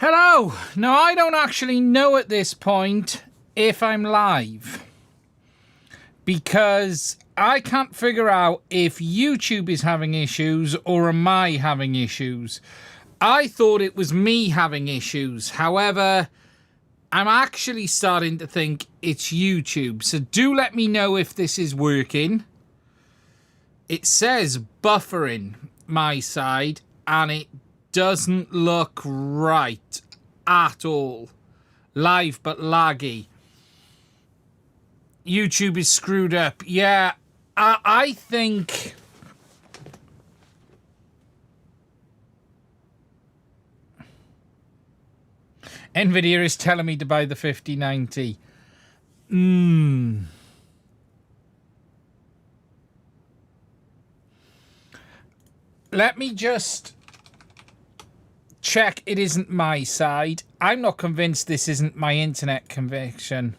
Hello! Now, I don't actually know at this point if I'm live, because I can't figure out if YouTube is having issues or am I having issues. I thought it was me having issues. However, I'm actually starting to think it's YouTube. So do let me know if this is working. It says buffering my side, and it doesn't look right at all. Live but laggy. YouTube is screwed up. Yeah, I think Nvidia is telling me to buy the 5090. Let me just check it isn't my side. I'm not convinced this isn't my internet connection.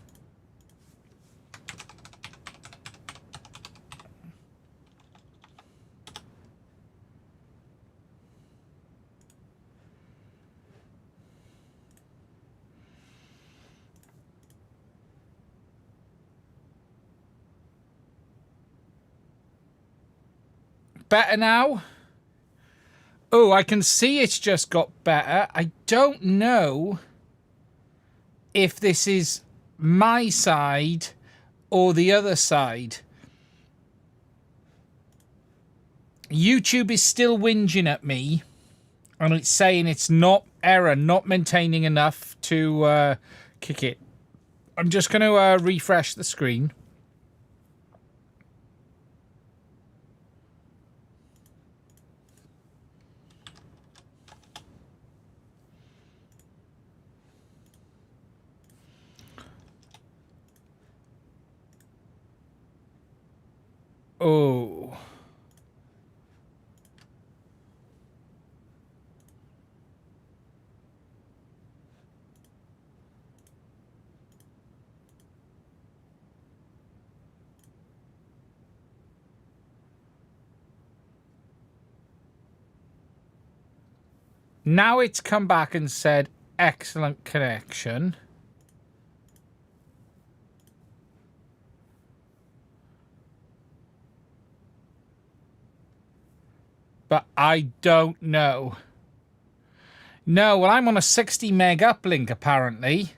Better now? Oh, I can see it's just got better. I don't know if this is my side or the other side. YouTube is still whinging at me, and it's saying it's not error, not maintaining enough to kick it. I'm just going to refresh the screen. Oh. Now it's come back and said excellent connection. But I don't know. No, well, I'm on a 60 meg uplink, apparently.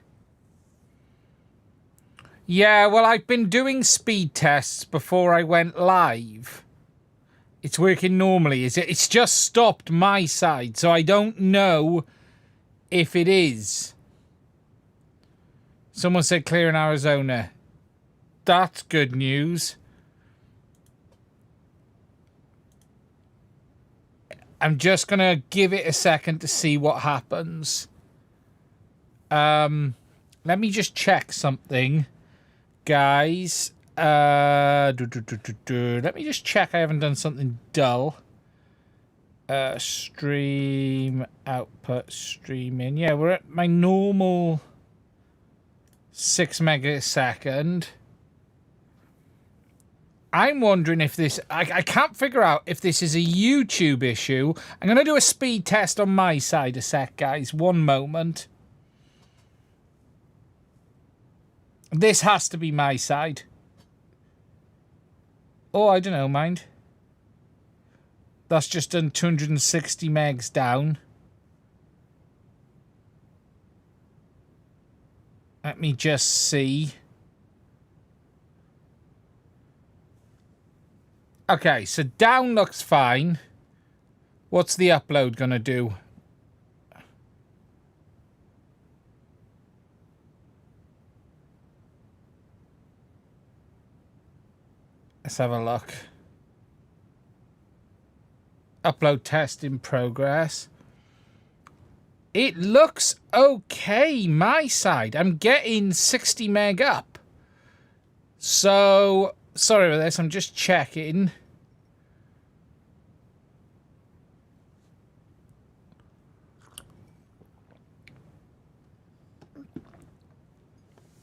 Yeah, well, I've been doing speed tests before I went live. It's working normally, is it? It's just stopped my side, so I don't know if it is. Someone said clear in Arizona. That's good news. I'm just going to give it a second to see what happens. Let me just check something, guys. Let me just check I haven't done something dull. Stream output, streaming. Yeah, we're at my normal 6 megasecond. I'm wondering if this... I can't figure out if this is a YouTube issue. I'm going to do a speed test on my side a sec, guys. One moment. This has to be my side. Oh, I don't know, mind. That's just done 260 megs down. Let me just see. Okay, so down looks fine. What's the upload gonna do? Let's have a look. Upload test in progress. It looks okay, my side. I'm getting 60 meg up. So, sorry about this, I'm just checking.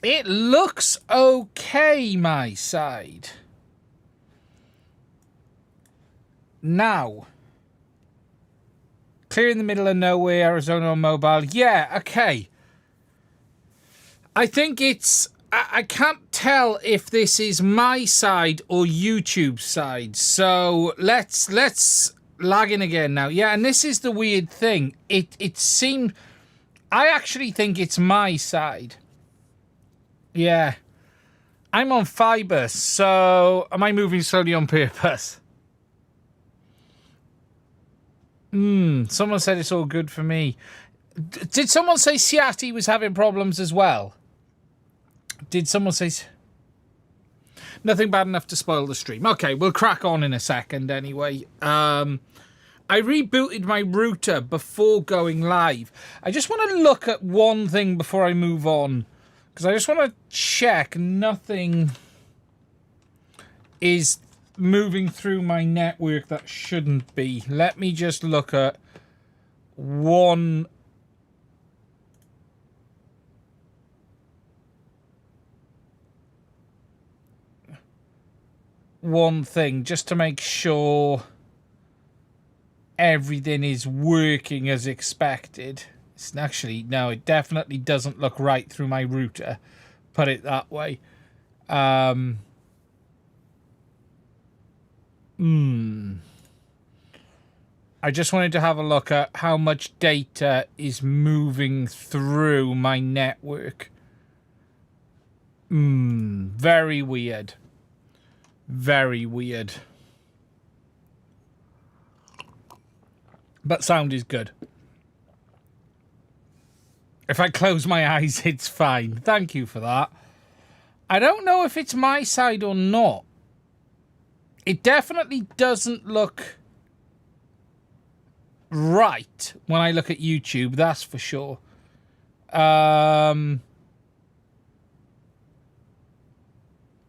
It looks okay, my side. Now, clear in the middle of nowhere, Arizona on mobile. Yeah, okay. I think it's... I can't tell if this is my side or YouTube's side. So let's lag in again now. Yeah, and this is the weird thing. It seemed... I actually think it's my side. Yeah. I'm on fiber, so am I moving slowly on purpose? Someone said it's all good for me. Did someone say Ciati was having problems as well? Did someone say... Nothing bad enough to spoil the stream. Okay, we'll crack on in a second anyway. I rebooted my router before going live. I just want to look at one thing before I move on. Because I just want to check nothing is moving through my network that shouldn't be. Let me just look at one thing just to make sure everything is working as expected. It's actually, no, it definitely doesn't look right through my router, put it that way. I just wanted to have a look at how much data is moving through my network. Very weird. Very weird. But sound is good. If I close my eyes, it's fine. Thank you for that. I don't know if it's my side or not. It definitely doesn't look right when I look at YouTube, that's for sure.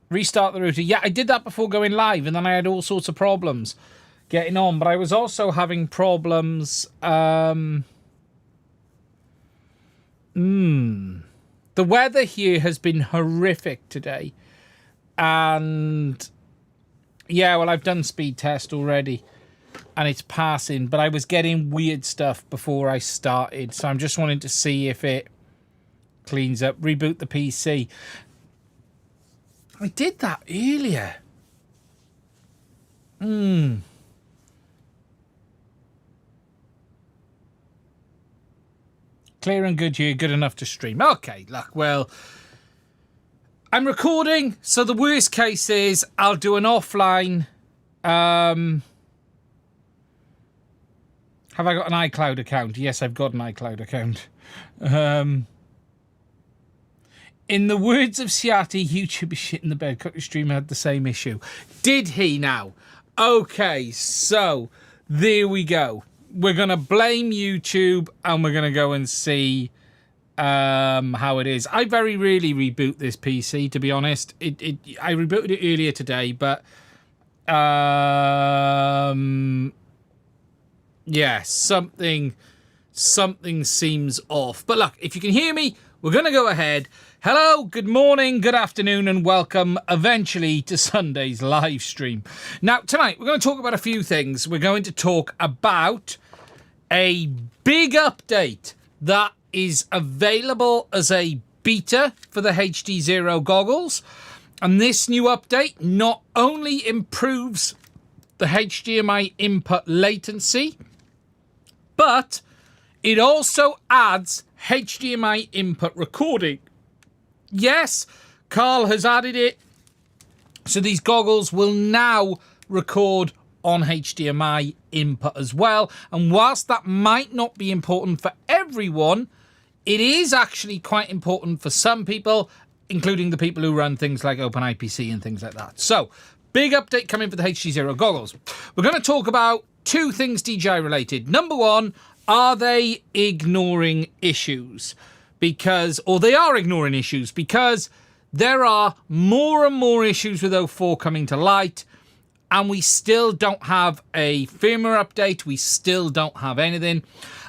Restart the router. Yeah, I did that before going live, and then I had all sorts of problems getting on. But I was also having problems... The weather here has been horrific today. And... yeah, well, I've done speed test already. And it's passing. But I was getting weird stuff before I started. So I'm just wanting to see if it cleans up. Reboot the PC. I did that earlier. Clear and good here. Good enough to stream. Okay, look, well... I'm recording, so the worst case is I'll do an offline. Have I got an iCloud account? Yes, I've got an iCloud account. In the words of Ciati, YouTube is shit in the bed. Cookie Streamer had the same issue. Did he now? Okay, so there we go. We're going to blame YouTube and we're going to go and see... how it is. I very rarely reboot this PC, to be honest. I rebooted it earlier today, but yeah, something seems off. But look, if you can hear me, we're gonna go ahead. Hello, good morning, good afternoon, and welcome eventually to Sunday's live stream. Now, tonight we're going to talk about a few things. We're going to talk about a big update that is available as a beta for the HDZero goggles. And this new update not only improves the HDMI input latency, but it also adds HDMI input recording. Yes, Carl has added it. So these goggles will now record on HDMI input as well. And whilst that might not be important for everyone, it is actually quite important for some people, including the people who run things like OpenIPC and things like that. So, Big update coming for the HDZero goggles. We're going to talk about two things DJI related. Number one, are they ignoring issues? Or they are ignoring issues because there are more and more issues with 04 coming to light, and we still don't have a firmware update. We still don't have anything.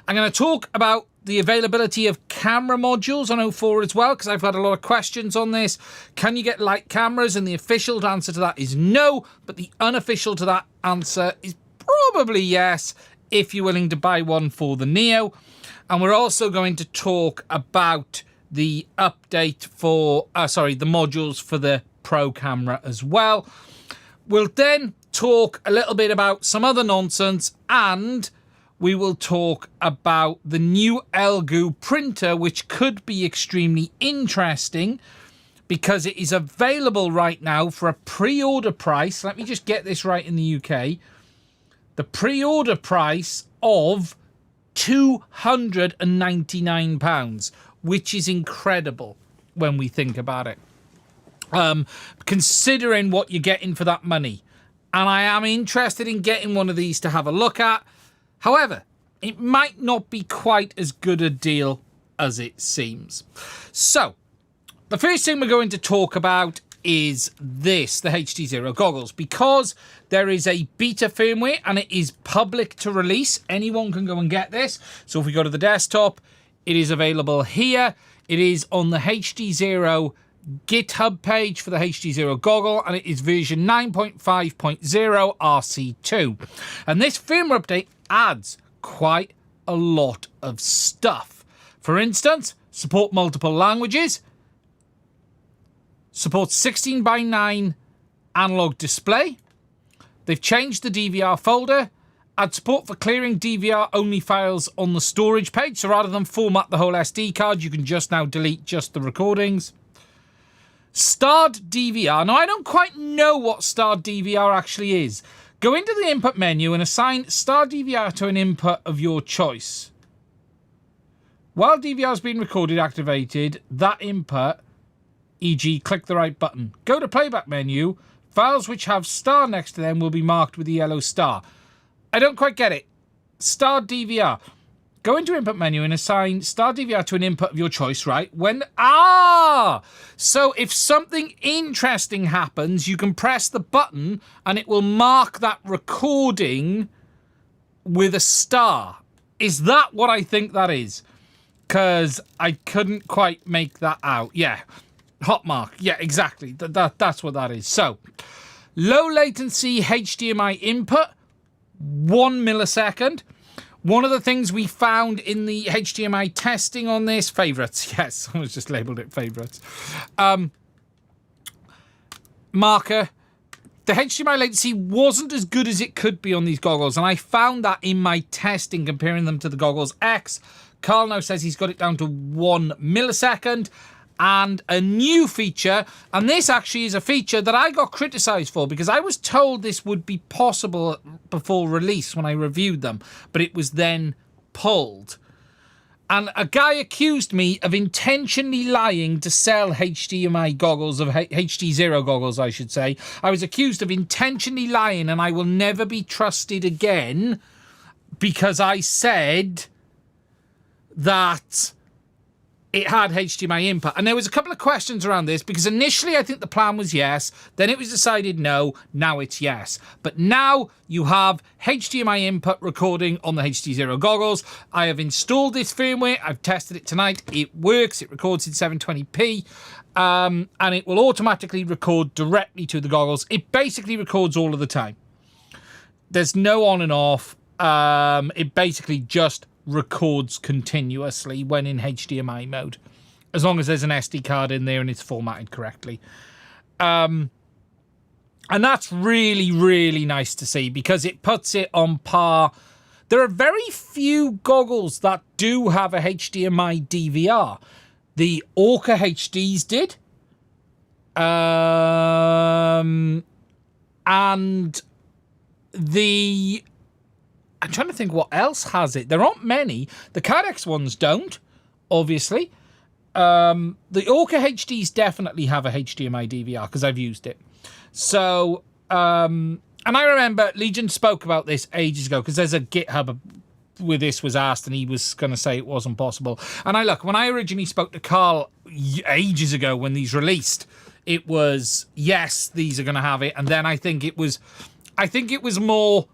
I'm going to talk about the availability of camera modules on 04 as well, because I've had a lot of questions on this. Can you get light cameras? And the official answer to that is no, but the unofficial to that answer is probably yes, if you're willing to buy one for the Neo. And we're also going to talk about the update for, the modules for the Pro camera as well. We'll then talk a little bit about some other nonsense, and we will talk about the new Elegoo printer, which could be extremely interesting because it is available right now for a pre-order price. Let me just get this right in the UK. The pre-order price of £299, which is incredible when we think about it, considering what you're getting for that money. And I am interested in getting one of these to have a look at. However, it might not be quite as good a deal as it seems. So, the first thing we're going to talk about is this, the HDZero goggles, because there is a beta firmware and it is public to release. Anyone can go and get this. So if we go to the desktop, it is available here. It is on the HDZero GitHub page for the HDZero goggle, and it is version 9.5.0 RC2. And this firmware update adds quite a lot of stuff. For instance, support multiple languages, supports 16:9 analog display. They've changed the DVR folder, add support for clearing DVR-only files on the storage page. So rather than format the whole SD card, you can just now delete just the recordings. Starred DVR. Now, I don't quite know what starred DVR actually is. Go into the input menu and assign starred DVR to an input of your choice. While DVR has been recorded, activated that input, e.g. click the right button. Go to playback menu. Files which have star next to them will be marked with the yellow star. I don't quite get it. Starred DVR. Go into input menu and assign star DVR to an input of your choice, right? So if something interesting happens, you can press the button and it will mark that recording with a star. Is that what I think that is? Because I couldn't quite make that out. Yeah. Hot mark. Yeah, exactly. That's what that is. So, low latency HDMI input, 1 millisecond. One of the things we found in the HDMI testing on this, favorites. Yes, I was just labeled it favorites. Marker. The HDMI latency wasn't as good as it could be on these goggles, and I found that in my testing comparing them to the Goggles X. Carl now says he's got it down to 1 millisecond. And a new feature, and this actually is a feature that I got criticised for because I was told this would be possible before release when I reviewed them, but it was then pulled. And a guy accused me of intentionally lying to sell HDMI goggles, of HDZero goggles, I should say. I was accused of intentionally lying, and I will never be trusted again because I said that it had HDMI input. And there was a couple of questions around this because initially I think the plan was yes, then it was decided no, now it's yes. But now you have HDMI input recording on the HDZero goggles. I have installed this firmware, I've tested it tonight, it works, it records in 720p, and it will automatically record directly to the goggles. It basically records all of the time. There's no on and off, it basically just records continuously when in HDMI mode, as long as there's an SD card in there and it's formatted correctly. And that's really, really nice to see because it puts it on par. There are very few goggles that do have a HDMI DVR. The Orca HDs did. And the... I'm trying to think what else has it. There aren't many. The Cadex ones don't, obviously. The Orca HDs definitely have a HDMI DVR because I've used it. So, and I remember Legion spoke about this ages ago, because there's a GitHub where this was asked and he was going to say it wasn't possible. And when I originally spoke to Carl ages ago when these released, it was, yes, these are going to have it. And then I think it was more,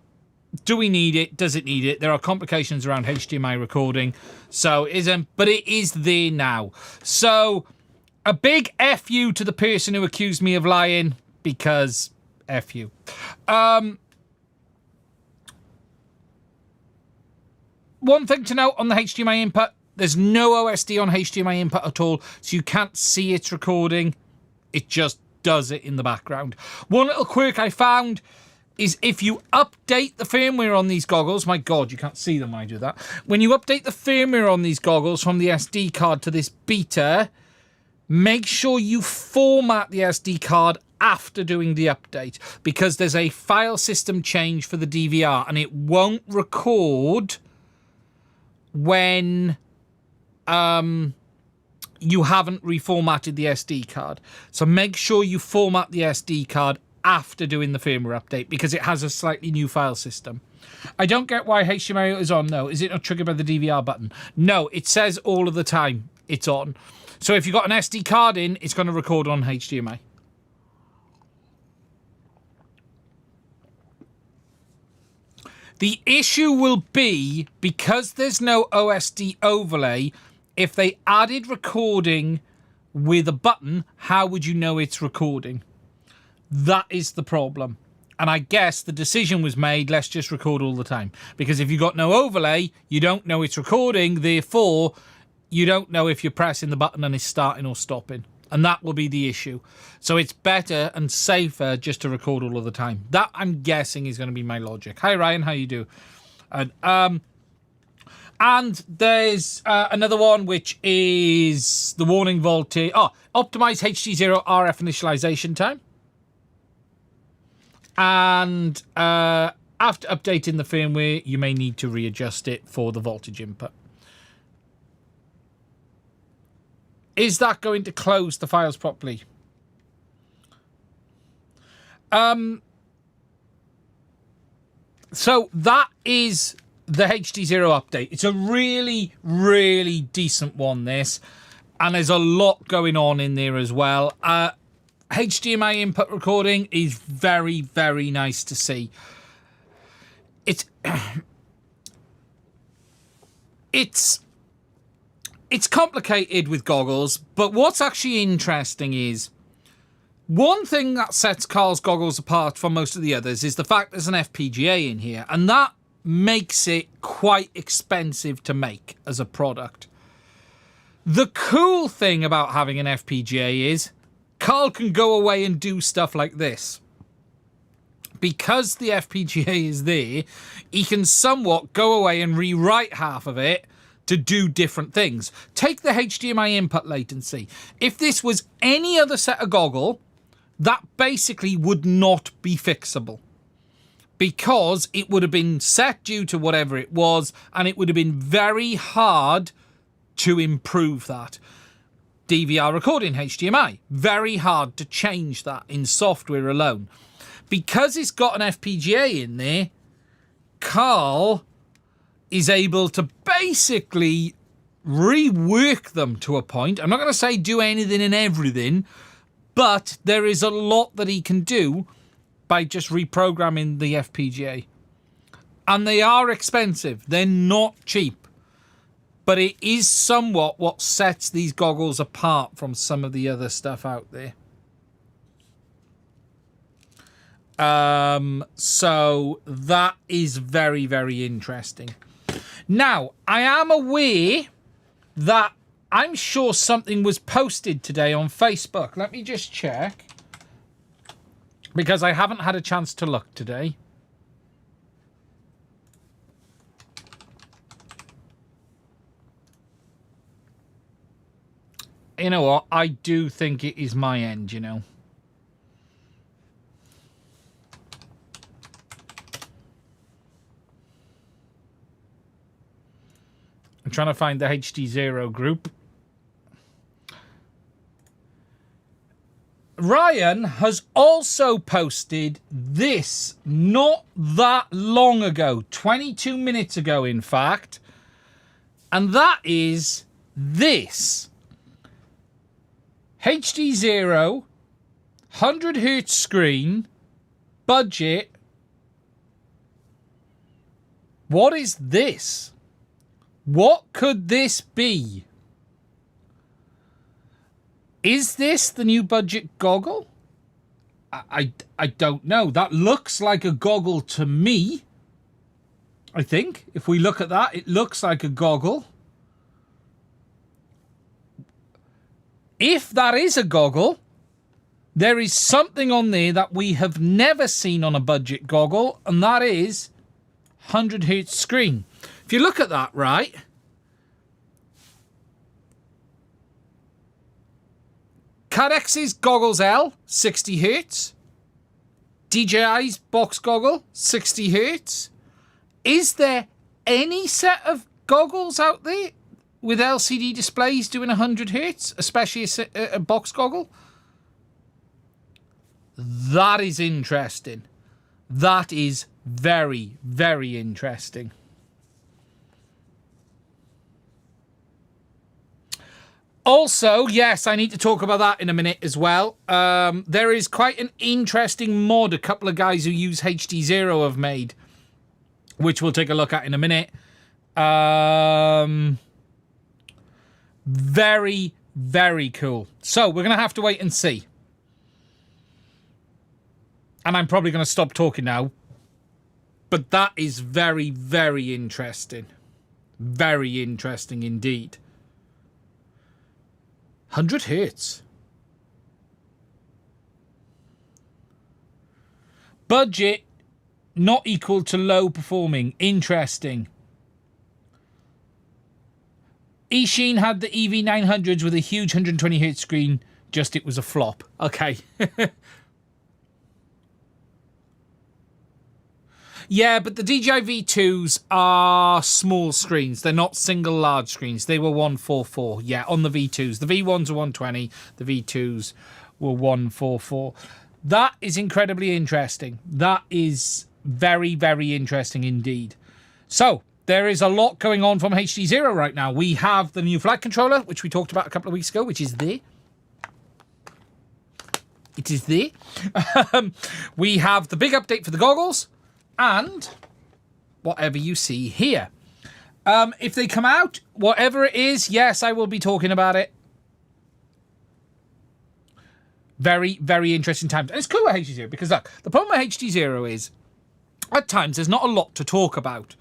do we need it? Does it need it? There are complications around HDMI recording. So it isn't, but it is there now. So a big F you to the person who accused me of lying, because F you. One thing to note on the HDMI input, there's no OSD on HDMI input at all, so you can't see it's recording. It just does it in the background. One little quirk I found is if you update the firmware on these goggles, my God, you can't see them when I do that. When you update the firmware on these goggles from the SD card to this beta, make sure you format the SD card after doing the update, because there's a file system change for the DVR and it won't record when you haven't reformatted the SD card. So make sure you format the SD card after doing the firmware update, because it has a slightly new file system. I don't get why HDMI is on, though. Is it not triggered by the DVR button? No, it says all of the time it's on. So if you've got an SD card in, it's going to record on HDMI. The issue will be, because there's no OSD overlay, if they added recording with a button, how would you know it's recording? That is the problem. And I guess the decision was made, let's just record all the time. Because if you've got no overlay, you don't know it's recording, therefore, you don't know if you're pressing the button and it's starting or stopping. And that will be the issue. So it's better and safer just to record all of the time. That, I'm guessing, is going to be my logic. Hi, Ryan. How you do? And there's another one, which is the warning voltage. Oh, optimize HDZero RF initialization time. And after updating the firmware, you may need to readjust it for the voltage input. Is that going to close the files properly? So that is the HDZero update. It's a really, really decent one, this. And there's a lot going on in there as well. HDMI input recording is very, very nice to see. It's complicated with goggles, but what's actually interesting is one thing that sets Carl's goggles apart from most of the others is the fact there's an FPGA in here, and that makes it quite expensive to make as a product. The cool thing about having an FPGA is Carl can go away and do stuff like this. Because the FPGA is there, he can somewhat go away and rewrite half of it to do different things. Take the HDMI input latency. If this was any other set of goggle, that basically would not be fixable, because it would have been set due to whatever it was, and it would have been very hard to improve that. DVR recording HDMI, very hard to change that in software alone. Because it's got an FPGA in there, Carl is able to basically rework them to a point. I'm not going to say do anything and everything, but there is a lot that he can do by just reprogramming the FPGA. And they are expensive. They're not cheap. But it is somewhat what sets these goggles apart from some of the other stuff out there. So that is very, very interesting. Now, I am aware that I'm sure something was posted today on Facebook. Let me just check, because I haven't had a chance to look today. You know what? I do think it is my end, you know. I'm trying to find the HDZero group. Ryan has also posted this not that long ago, 22 minutes ago, in fact. And that is this. HDZero, 100Hz screen, budget. What is this? What could this be? Is this the new budget goggle? I don't know. That looks like a goggle to me. I think. If we look at that, it looks like a goggle. If that is a goggle, there is something on there that we have never seen on a budget goggle, and that is 100Hz screen. If you look at that, right, Cadex's Goggles L, 60Hz. DJI's box goggle, 60Hz. Is there any set of goggles out there with LCD displays doing 100Hz, especially a box goggle? That is interesting. That is very, very interesting. Also, yes, I need to talk about that in a minute as well. There is quite an interesting mod a couple of guys who use HDZero have made, which we'll take a look at in a minute. Very, very cool. So we're going to have to wait and see. And I'm probably going to stop talking now. But that is very, very interesting. Very interesting indeed. 100Hz. Budget not equal to low performing. Interesting. Eachine had the EV900s with a huge 120Hz screen. Just it was a flop. Okay. Yeah, but the DJI V2s are small screens. They're not single large screens. They were 144. Yeah, on the V2s. The V1s were 120. The V2s were 144. That is incredibly interesting. That is very, very interesting indeed. So, there is a lot going on from HDZero right now. We have the new flight controller, which we talked about a couple of weeks ago, which is there. It is there. We have the big update for the goggles. And whatever you see here. If they come out, whatever it is, yes, I will be talking about it. Very, very interesting times. And it's cool with HDZero because, look, the problem with HDZero is at times there's not a lot to talk about.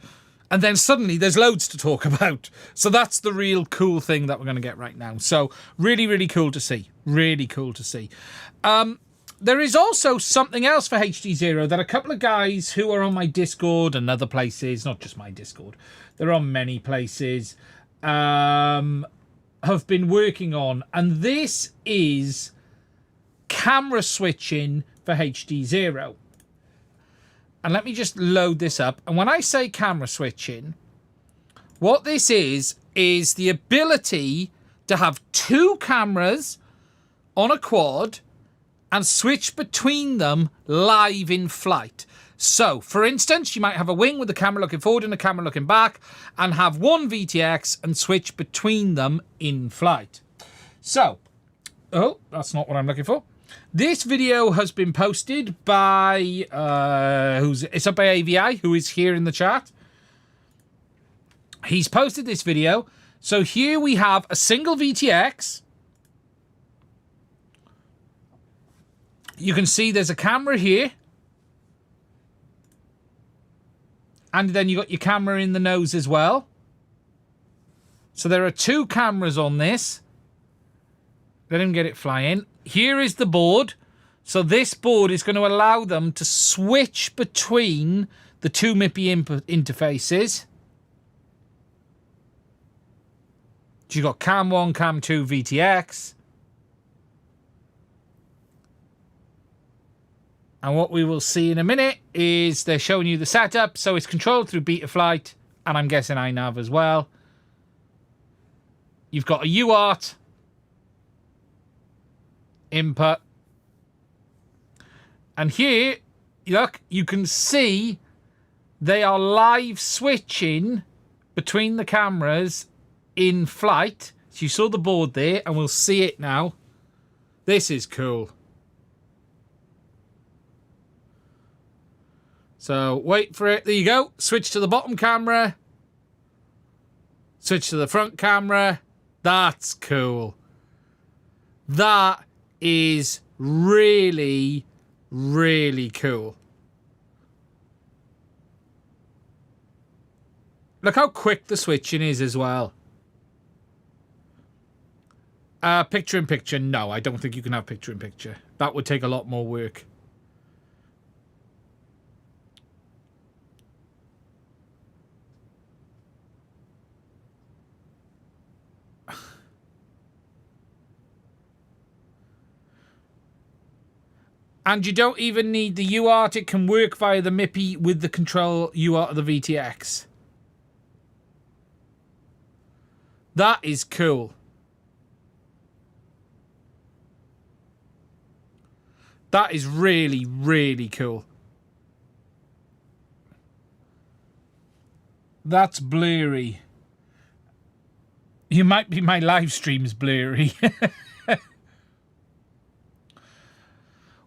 And then suddenly there's loads to talk about. So that's the real cool thing that we're going to get right now. So really, really cool to see. Really cool to see. There is also something else for HDZero that a couple of guys who are on my Discord and other places, not just my Discord, they're on many places, have been working on. And this is camera switching for HDZero. And let me just load this up. And when I say camera switching, what this is the ability to have two cameras on a quad and switch between them live in flight. So, for instance, you might have a wing with the camera looking forward and a camera looking back and have one VTX and switch between them in flight. So, oh, that's not what I'm looking for. This video has been posted by, it's up by AVI, who is here in the chat. He's posted this video. So here we have a single VTX. You can see there's a camera here. And then you got your camera in the nose as well. So there are two cameras on this. Let him get it flying. Here is the board. So this board is going to allow them to switch between the two MIPI input interfaces. So you've got Cam 1, Cam 2, VTX. And what we will see in a minute is they're showing you the setup. So it's controlled through Betaflight, and I'm guessing iNav as well. You've got a UART input. And here, look, you can see they are live switching between the cameras in flight. So you saw the board there, and we'll see it now. This is cool. So wait for it. There you go. Switch to the bottom camera. Switch to the front camera. That's cool. That is really, really cool. Look how quick the switching is as well. Picture in picture. No, I don't think you can have picture in picture. That would take a lot more work. And you don't even need the UART. It can work via the MIPI with the control UART of the VTX. That is cool. That is really, really cool. That's blurry. You might be my live stream's blurry.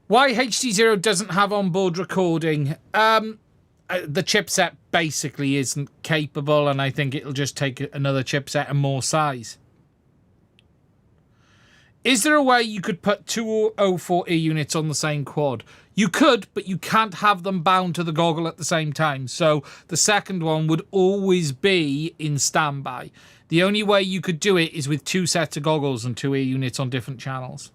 Why HDZero doesn't have onboard recording? The chipset basically isn't capable, and I think it'll just take another chipset and more size. Is there a way you could put 2 04E units on the same quad? You could, but you can't have them bound to the goggle at the same time. So the second one would always be in standby. The only way you could do it is with 2 sets of goggles and 2 ear units on different channels.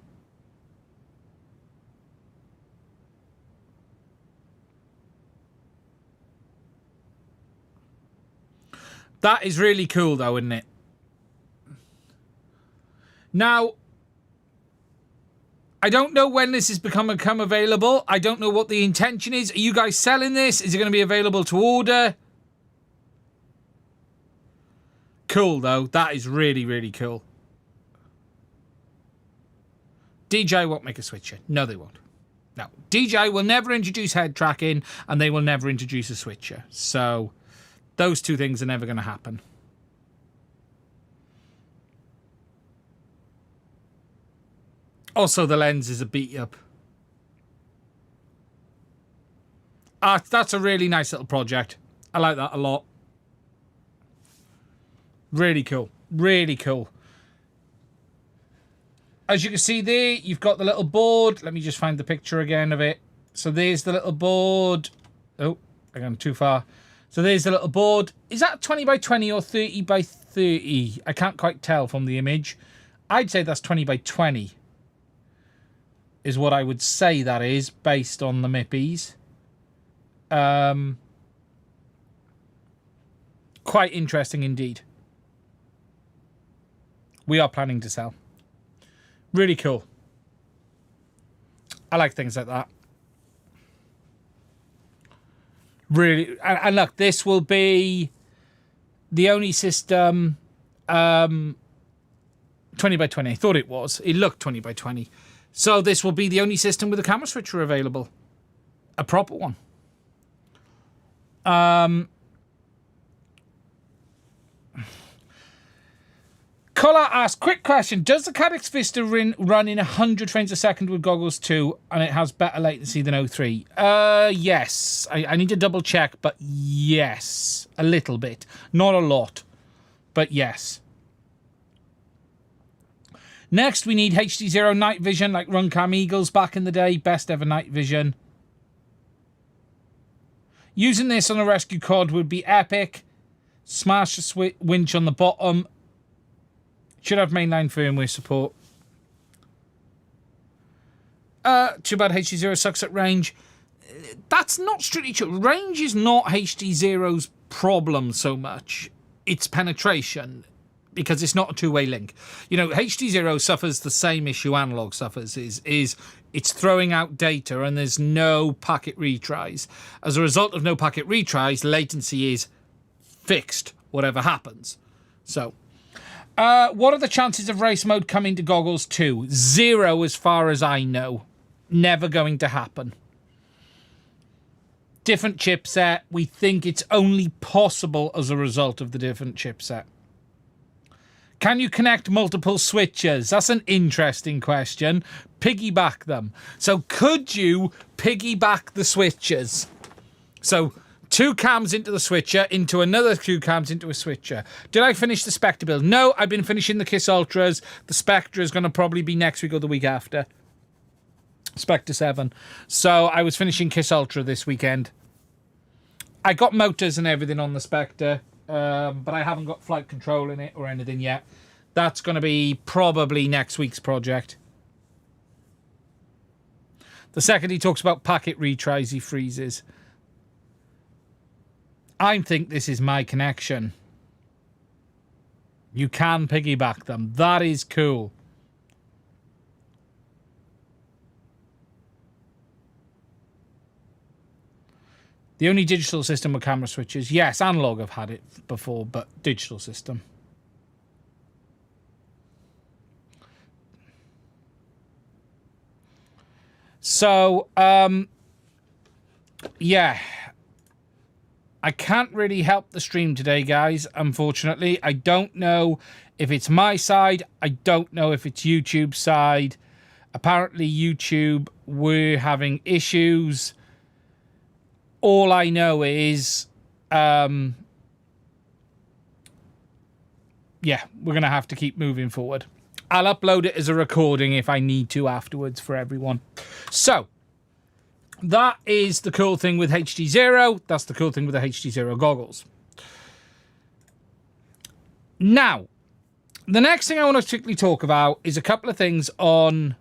That is really cool, though, isn't it? Now, I don't know when this has become available. I don't know what the intention is. Are you guys selling this? Is it going to be available to order? Cool, though. That is really, really cool. DJI won't make a switcher. No, they won't. No. DJI will never introduce head tracking, and they will never introduce a switcher. So those two things are never going to happen. Also, the lens is a beat up. That's a really nice little project. I like that a lot. Really cool. Really cool. As you can see there, you've got the little board. Let me just find the picture again of it. So there's the little board. Oh, I gone too far. So there's the little board. Is that 20 by 20 or 30 by 30? I can't quite tell from the image. I'd say that's 20 by 20. Is what I would say that is, based on the MIPIs. Quite interesting indeed. We are planning to sell. Really cool. I like things like that. Really, and look, this will be the only system 20 by 20. I thought it was. It looked 20 by 20. So this will be the only system with a camera switcher available. A proper one. Collar asks, quick question. Does the Caddx Vista run in 100 frames a second with goggles too, and it has better latency than 03? Yes. I need to double check, but yes. A little bit. Not a lot, but yes. Next, we need HDZero night vision, like Runcam Eagles back in the day. Best ever night vision. Using this on a rescue quad would be epic. Smash the winch on the bottom. Should have mainline firmware support. Too bad HDZero sucks at range. That's not strictly true. Range is not HDZero's problem so much. It's penetration. Because it's not a two-way link. You know, HDZero suffers the same issue analog suffers, is it's throwing out data and there's no packet retries. As a result of no packet retries, latency is fixed, whatever happens. So, what are the chances of race mode coming to goggles too? 0 as far as I know. Never going to happen. different chipset. We think it's only possible as a result of the different chipset. Can you connect multiple switches? That's an interesting question. Piggyback them. So could you piggyback the switches? So 2 cams into the switcher, into another 2 cams into a switcher. Did I finish the Spectre build? No, I've been finishing the KISS Ultras. The Spectre is going to probably be next week or the week after. Spectre 7. So I was finishing KISS Ultra this weekend. I got motors and everything on the Spectre. But I haven't got flight control in it or anything yet. That's going to be probably next week's project. The second he talks about packet retries, he freezes. I think this is my connection. You can piggyback them. That is cool. The only digital system with camera switches. Yes, analog I've had it before, but digital system. So, yeah. I can't really help the stream today, guys, unfortunately. I don't know if it's my side. I don't know if it's YouTube's side. Apparently, YouTube were having issues. All I know is, yeah, we're going to have to keep moving forward. I'll upload it as a recording if I need to afterwards for everyone. So, that is the cool thing with HDZero. That's the cool thing with the HDZero goggles. Now, the next thing I want to quickly talk about is a couple of things on...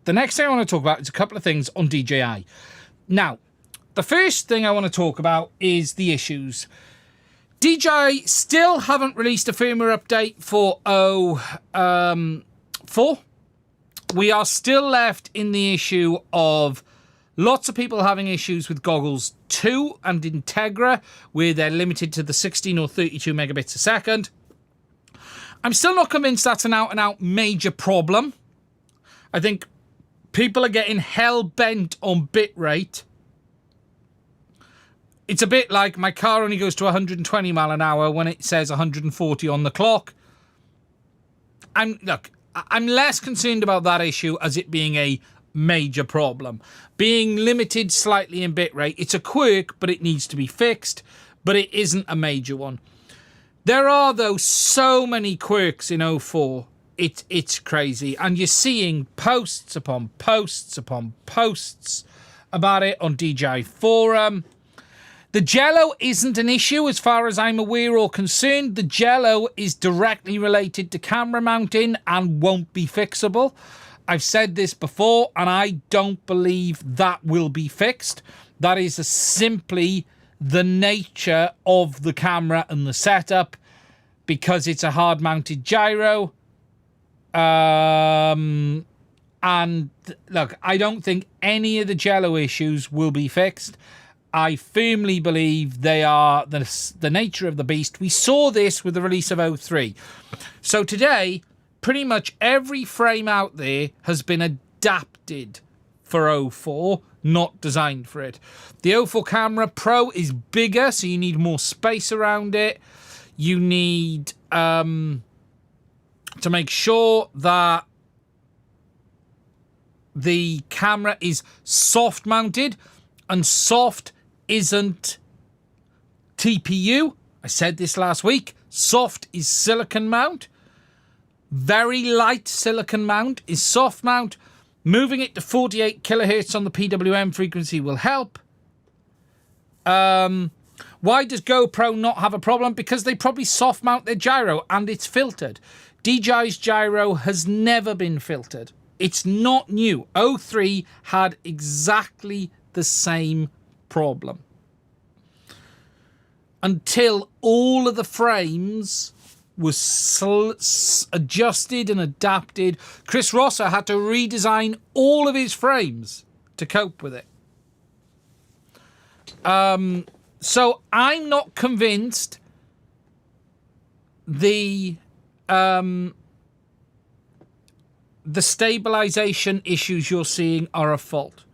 The next thing I want to talk about is a couple of things on DJI. Now, the first thing I want to talk about is the issues. DJI still haven't released a firmware update for 4. We are still left in the issue of lots of people having issues with Goggles 2 and Integra, where they're limited to the 16 or 32 megabits a second. I'm still not convinced that's an out-and-out major problem. I think people are getting hell-bent on bitrate. It's a bit like my car only goes to 120 mile an hour when it says 140 on the clock. Look, I'm less concerned about that issue as it being a major problem. Being limited slightly in bitrate, it's a quirk, but it needs to be fixed, but it isn't a major one. There are, though, so many quirks in 04. It's crazy. And you're seeing posts upon posts upon posts about it on DJI Forum. The jello isn't an issue as far as I'm aware or concerned. The jello is directly related to camera mounting and won't be fixable. I've said this before and I don't believe that will be fixed. That is simply the nature of the camera and the setup because it's a hard mounted gyro. And look, I don't think any of the jello issues will be fixed. I firmly believe they are the nature of the beast. We saw this with the release of 03. So today, pretty much every frame out there has been adapted for 04, not designed for it. The 04 camera Pro is bigger, so you need more space around it. You need to make sure that the camera is soft mounted, and soft isn't TPU. I said this last week. Soft is silicon mount. Very light silicon mount is soft mount. Moving it to 48 kilohertz on the PWM frequency will help. Why does GoPro not have a problem? Because they probably soft mount their gyro and it's filtered. DJI's gyro has never been filtered. It's not new. 03 had exactly the same problem. Until all of the frames was adjusted and adapted. Chris Rosser had to redesign all of his frames to cope with it. So I'm not convinced the the stabilization issues you're seeing are a fault.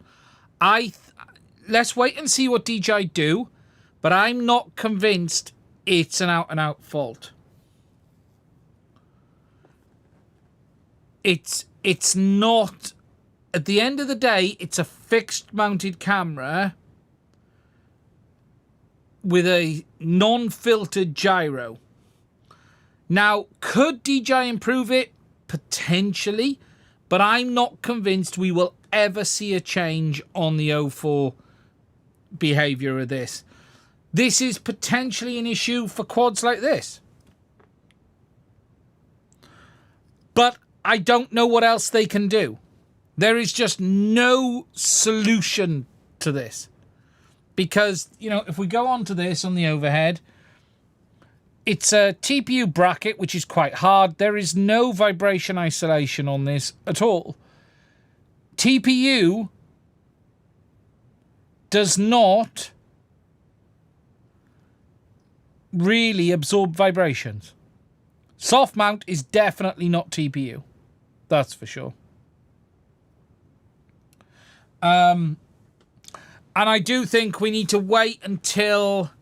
Let's wait and see what DJI do, but I'm not convinced it's an out-and-out fault. It's not. At the end of the day, it's a fixed mounted camera with a non-filtered gyro. Now, could DJI improve it? Potentially, but I'm not convinced we will ever see a change on the 04 behavior of this. This is potentially an issue for quads like this. But I don't know what else they can do. There is just no solution to this. Because, you know, if we go on to this on the overhead, it's a TPU bracket, which is quite hard. There is no vibration isolation on this at all. TPU does not really absorb vibrations. Soft mount is definitely not TPU. That's for sure. And I do think we need to wait until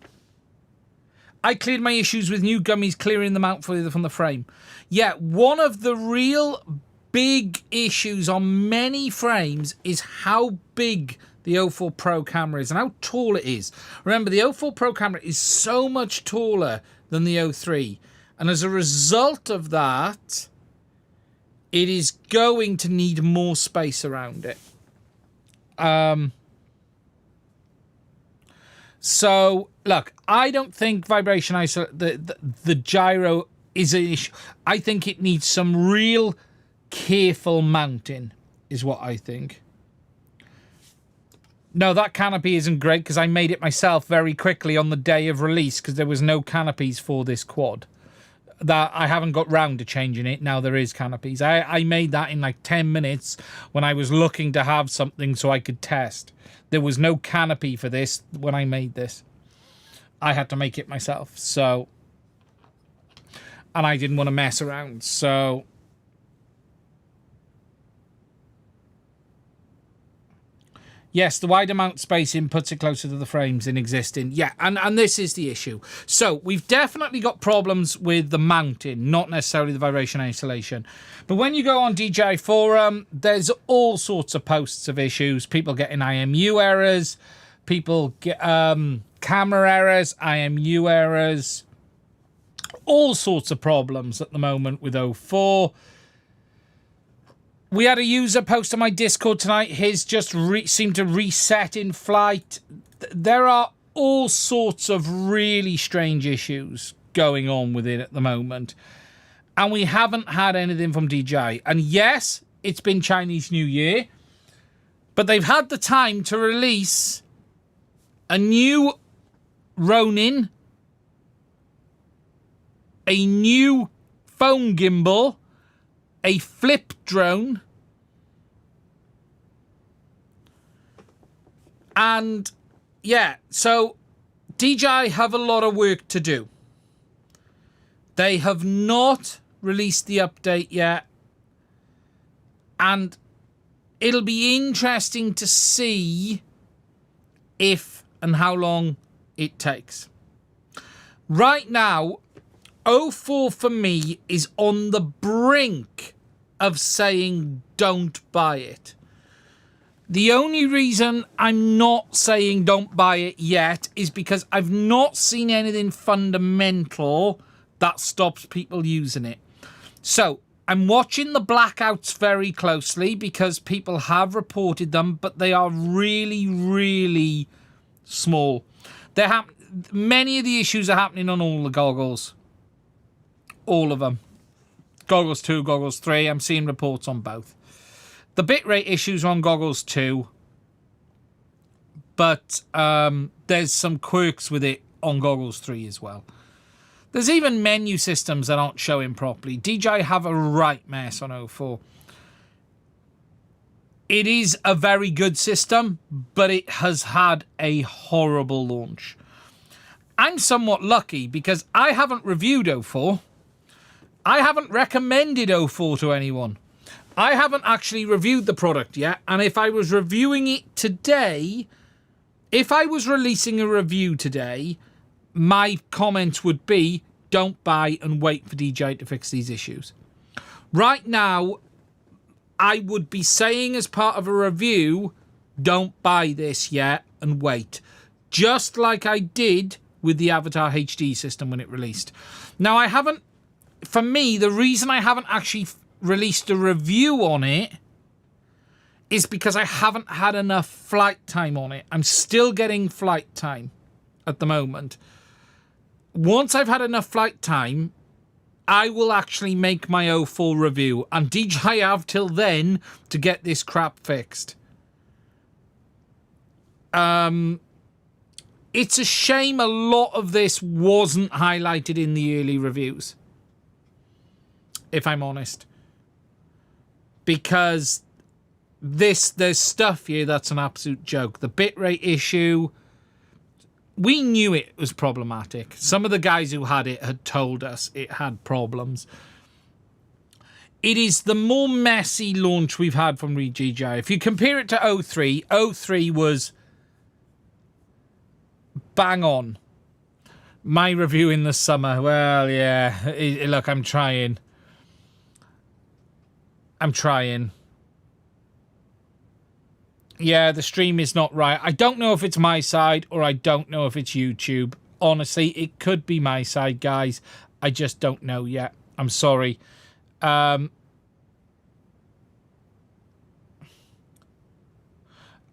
I cleared my issues with new gummies clearing them out from the frame. Yeah, one of the real big issues on many frames is how big the 04 Pro camera is and how tall it is. Remember, the 04 Pro camera is so much taller than the 03. And as a result of that, it is going to need more space around it. So, look, I don't think vibration the gyro is an issue. I think it needs some real careful mounting, is what I think. No, that canopy isn't great because I made it myself very quickly on the day of release because there was no canopies for this quad. That I haven't got round to changing it. Now there is canopies. I made that in like 10 minutes when I was looking to have something so I could test. There was no canopy for this when I made this. I had to make it myself. So, and I didn't want to mess around. So, yes, the wider mount spacing puts it closer to the frames in existing. Yeah, and this is the issue. So we've definitely got problems with the mounting, not necessarily the vibration isolation. But when you go on DJI forum, there's all sorts of posts of issues. People getting IMU errors, people get camera errors, IMU errors, all sorts of problems at the moment with 04. We had a user post on my Discord tonight. His just seemed to reset in flight. There are all sorts of really strange issues going on with it at the moment. And we haven't had anything from DJI. And yes, it's been Chinese New Year. But they've had the time to release a new Ronin, a new phone gimbal, a flip drone, and yeah, so DJI have a lot of work to do. They have not released the update yet, and it'll be interesting to see if and how long it takes. Right now, 04 for me is on the brink of saying don't buy it. The only reason I'm not saying don't buy it yet is because I've not seen anything fundamental that stops people using it. So I'm watching the blackouts very closely because people have reported them, but they are really, really small. Many of the issues are happening on all the goggles. All of them. Goggles 2, Goggles 3. I'm seeing reports on both. The bitrate issues are on Goggles 2. But there's some quirks with it on Goggles 3 as well. There's even menu systems that aren't showing properly. DJI have a right mess on 04. It is a very good system, but it has had a horrible launch. I'm somewhat lucky because I haven't reviewed 04. I haven't recommended 04 to anyone. I haven't actually reviewed the product yet, and if I was reviewing it today, if I was releasing a review today, my comment would be, don't buy and wait for DJI to fix these issues. Right now, I would be saying as part of a review, don't buy this yet and wait. Just like I did with the Avatar HD system when it released. Now, I haven't, for me, the reason I haven't actually released a review on it is because I haven't had enough flight time on it. I'm still getting flight time at the moment. Once I've had enough flight time, I will actually make my own full review, and DJI have till then to get this crap fixed. It's a shame a lot of this wasn't highlighted in the early reviews, if I'm honest. Because there's stuff here that's an absolute joke. The bitrate issue, we knew it was problematic. Some of the guys who had it had told us it had problems. It is the more messy launch we've had from DJI. If you compare it to 03, 03 was bang on. My review in the summer, well, yeah, look, I'm trying. Yeah, the stream is not right. I don't know if it's my side or I don't know if it's YouTube. Honestly, it could be my side, guys. I just don't know yet. I'm sorry. I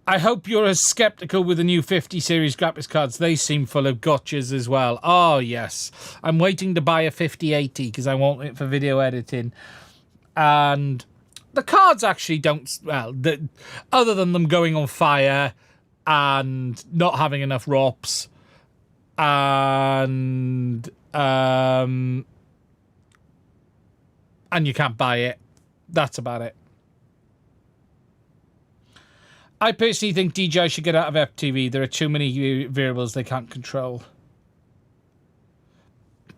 hope you're as skeptical with the new 50 series graphics cards. They seem full of gotchas as well. Oh, yes. I'm waiting to buy a 5080 because I want it for video editing. And the cards actually don't, well, other than them going on fire and not having enough ROPs and you can't buy it. That's about it. I personally think DJI should get out of FTV. There are too many variables they can't control.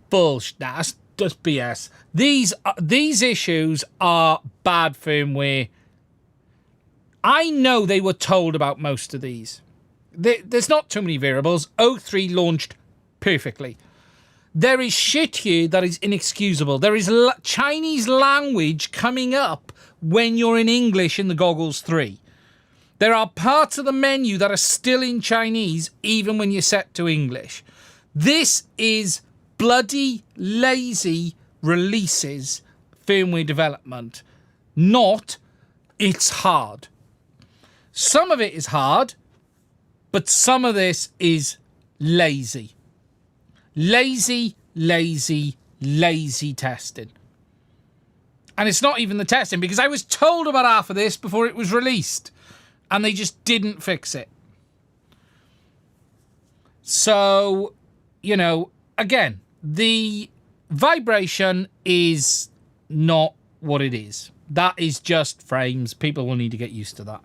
Bullshit. That's just BS. These issues are bad firmware. I know they were told about most of these. There's not too many variables. 03 launched perfectly. There is shit here that is inexcusable. There is Chinese language coming up when you're in English in the Goggles 3. There are parts of the menu that are still in Chinese, even when you're set to English. This is bloody lazy releases firmware development. Not, it's hard. Some of it is hard, but some of this is lazy. Lazy, lazy, lazy testing. And it's not even the testing, because I was told about half of this before it was released. And they just didn't fix it. So, you know, again, the vibration is not what it is. That is just frames. People will need to get used to that.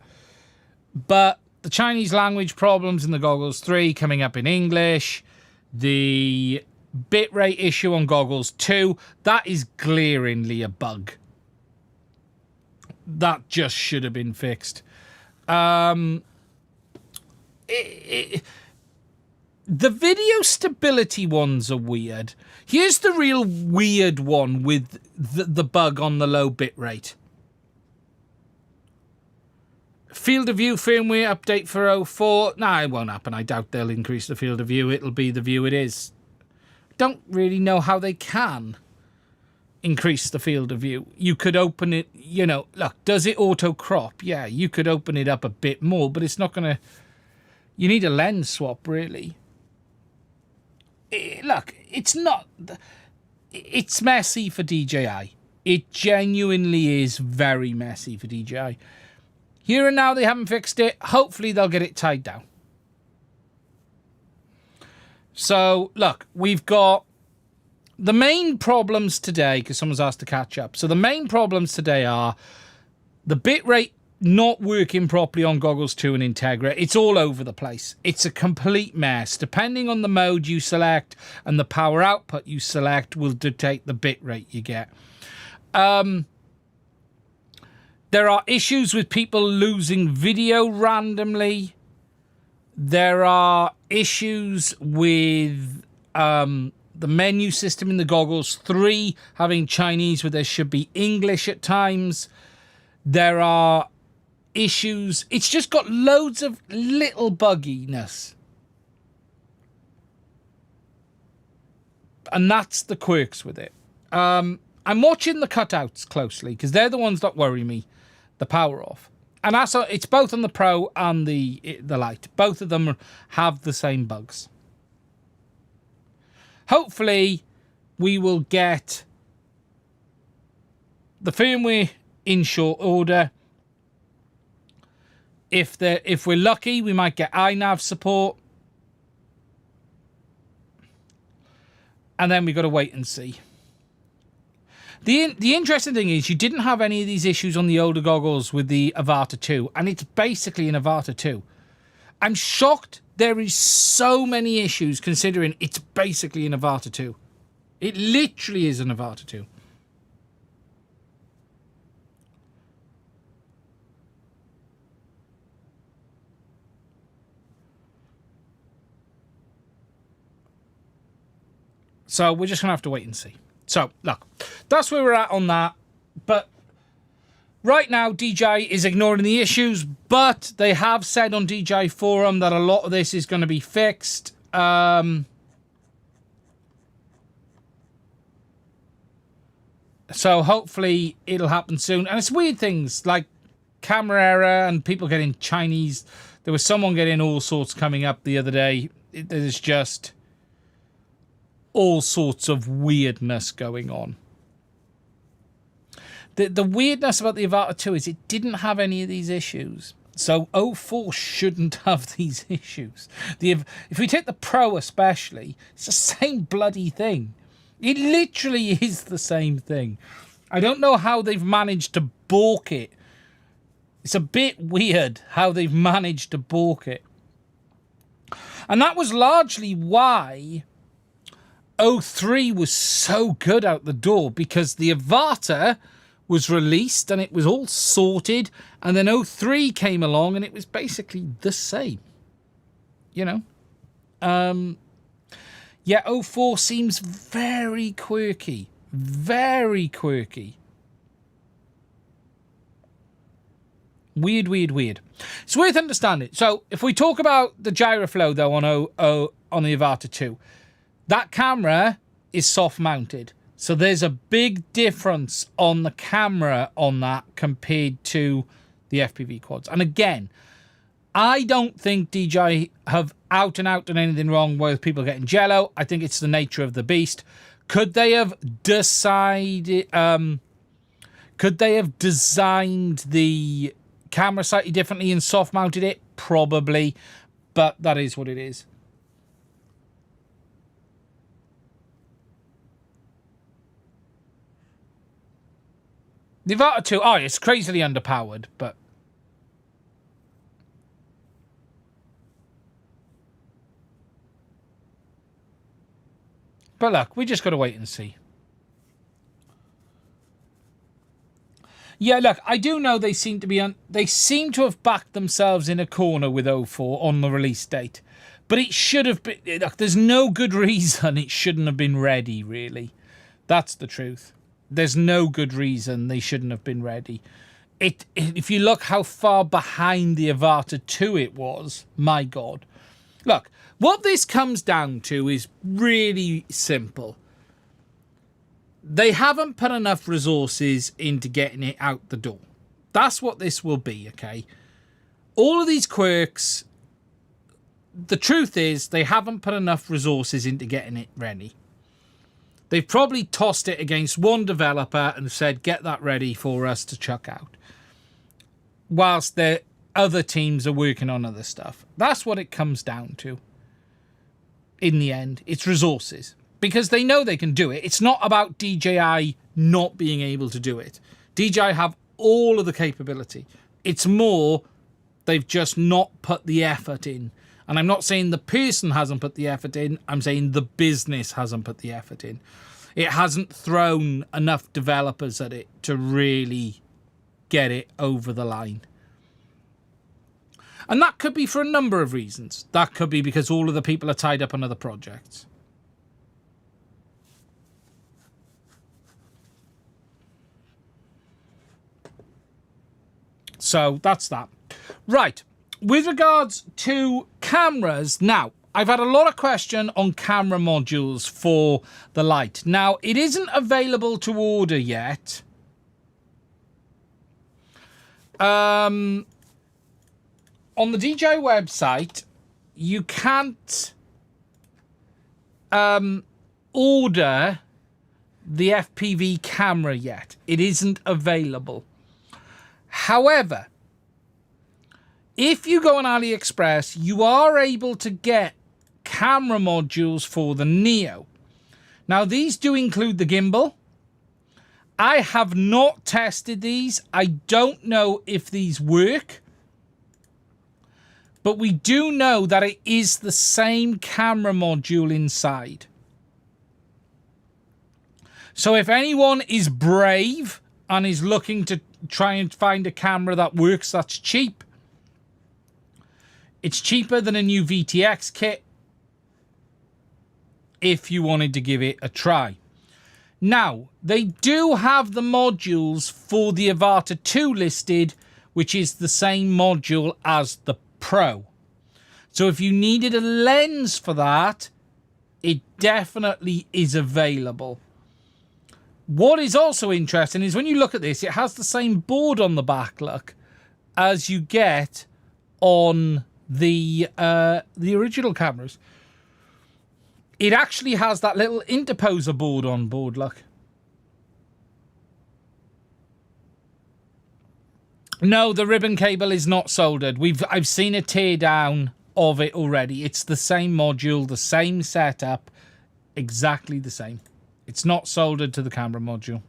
But the Chinese language problems in the Goggles 3 coming up in English, the bitrate issue on Goggles 2, that is glaringly a bug. That just should have been fixed. The video stability ones are weird. Here's the real weird one with the bug on the low bitrate. Field of view firmware update for 04. Nah, it won't happen. I doubt they'll increase the field of view. It'll be the view it is. Don't really know how they can increase the field of view. You could open it, you know, look, does it auto crop? Yeah, you could open it up a bit more, but it's not going to, you need a lens swap, really. Look, it's not, it's messy for DJI. It genuinely is very messy for DJI. Here and now they haven't fixed it. Hopefully they'll get it tied down. So, look, we've got the main problems today, because someone's asked to catch up. So the main problems today are the bitrate not working properly on Goggles 2 and Integra. It's all over the place. It's a complete mess. Depending on the mode you select and the power output you select will dictate the bitrate you get. There are issues with people losing video randomly. There are issues with the menu system in the goggles. 3, having Chinese where there should be English at times. There are issues. It's just got loads of little bugginess. And that's the quirks with it. I'm watching the cutouts closely because they're the ones that worry me. The power off. And that's it's both on the Pro and the Lite. Both of them have the same bugs. Hopefully, we will get the firmware in short order. If we're lucky, we might get iNav support. And then we've got to wait and see. The interesting thing is you didn't have any of these issues on the older goggles with the Avata 2. And it's basically an Avata 2. I'm shocked there is so many issues considering it's basically an Avata 2. It literally is an Avata 2. So we're just going to have to wait and see. So, look, that's where we're at on that. But right now, DJI is ignoring the issues, but they have said on DJI Forum that a lot of this is going to be fixed. So hopefully it'll happen soon. And it's weird things like camera error and people getting Chinese. There was someone getting all sorts coming up the other day. There's just all sorts of weirdness going on. The weirdness about the Avata 2 is it didn't have any of these issues. So 04 shouldn't have these issues. If we take the Pro especially, it's the same bloody thing. It literally is the same thing. I don't know how they've managed to balk it. It's a bit weird how they've managed to balk it. And that was largely why 03 was so good out the door, because the Avata was released and it was all sorted, and then 03 came along and it was basically the same, you know. Yeah, 04 seems very quirky, very quirky. Weird. It's worth understanding. So if we talk about the gyroflow though on the Avata 2, that camera is soft mounted. So there's a big difference on the camera on that compared to the FPV quads. And again, I don't think DJI have out and out done anything wrong with people getting jello. I think it's the nature of the beast. Could they have decided? Could they have designed the camera slightly differently and soft mounted it? Probably, but that is what it is. The Avata 2, oh, it's crazily underpowered, but look, we just got to wait and see. Yeah, look, I do know they seem to be they seem to have backed themselves in a corner with 04 on the release date, but it should have been. Look, there's no good reason it shouldn't have been ready. Really, that's the truth. There's no good reason they shouldn't have been ready. If you look how far behind the Avata 2 it was, my God. Look, what this comes down to is really simple. They haven't put enough resources into getting it out the door. That's what this will be, okay? All of these quirks, the truth is they haven't put enough resources into getting it ready. They've probably tossed it against one developer and said, get that ready for us to chuck out. Whilst the other teams are working on other stuff. That's what it comes down to. In the end, it's resources. Because they know they can do it. It's not about DJI not being able to do it. DJI have all of the capability. It's more, they've just not put the effort in. And I'm not saying the person hasn't put the effort in. I'm saying the business hasn't put the effort in. It hasn't thrown enough developers at it to really get it over the line. And that could be for a number of reasons. That could be because all of the people are tied up on other projects. So that's that. Right. With regards to cameras, now, I've had a lot of question on camera modules for the Lite. Now, it isn't available to order yet. On the DJI website, you can't order the FPV camera yet. It isn't available. However, if you go on AliExpress, you are able to get camera modules for the Neo. Now, these do include the gimbal. I have not tested these. I don't know if these work. But we do know that it is the same camera module inside. So if anyone is brave and is looking to try and find a camera that works, that's cheap. It's cheaper than a new VTX kit if you wanted to give it a try. Now, they do have the modules for the Avata 2 listed, which is the same module as the Pro. So if you needed a lens for that, it definitely is available. What is also interesting is when you look at this, it has the same board on the back, look, as you get on the original cameras. It actually has that little interposer board on board, look. No, the ribbon cable is not soldered. I've seen a tear down of it already. It's the same module, the same setup, exactly the same. It's not soldered to the camera module.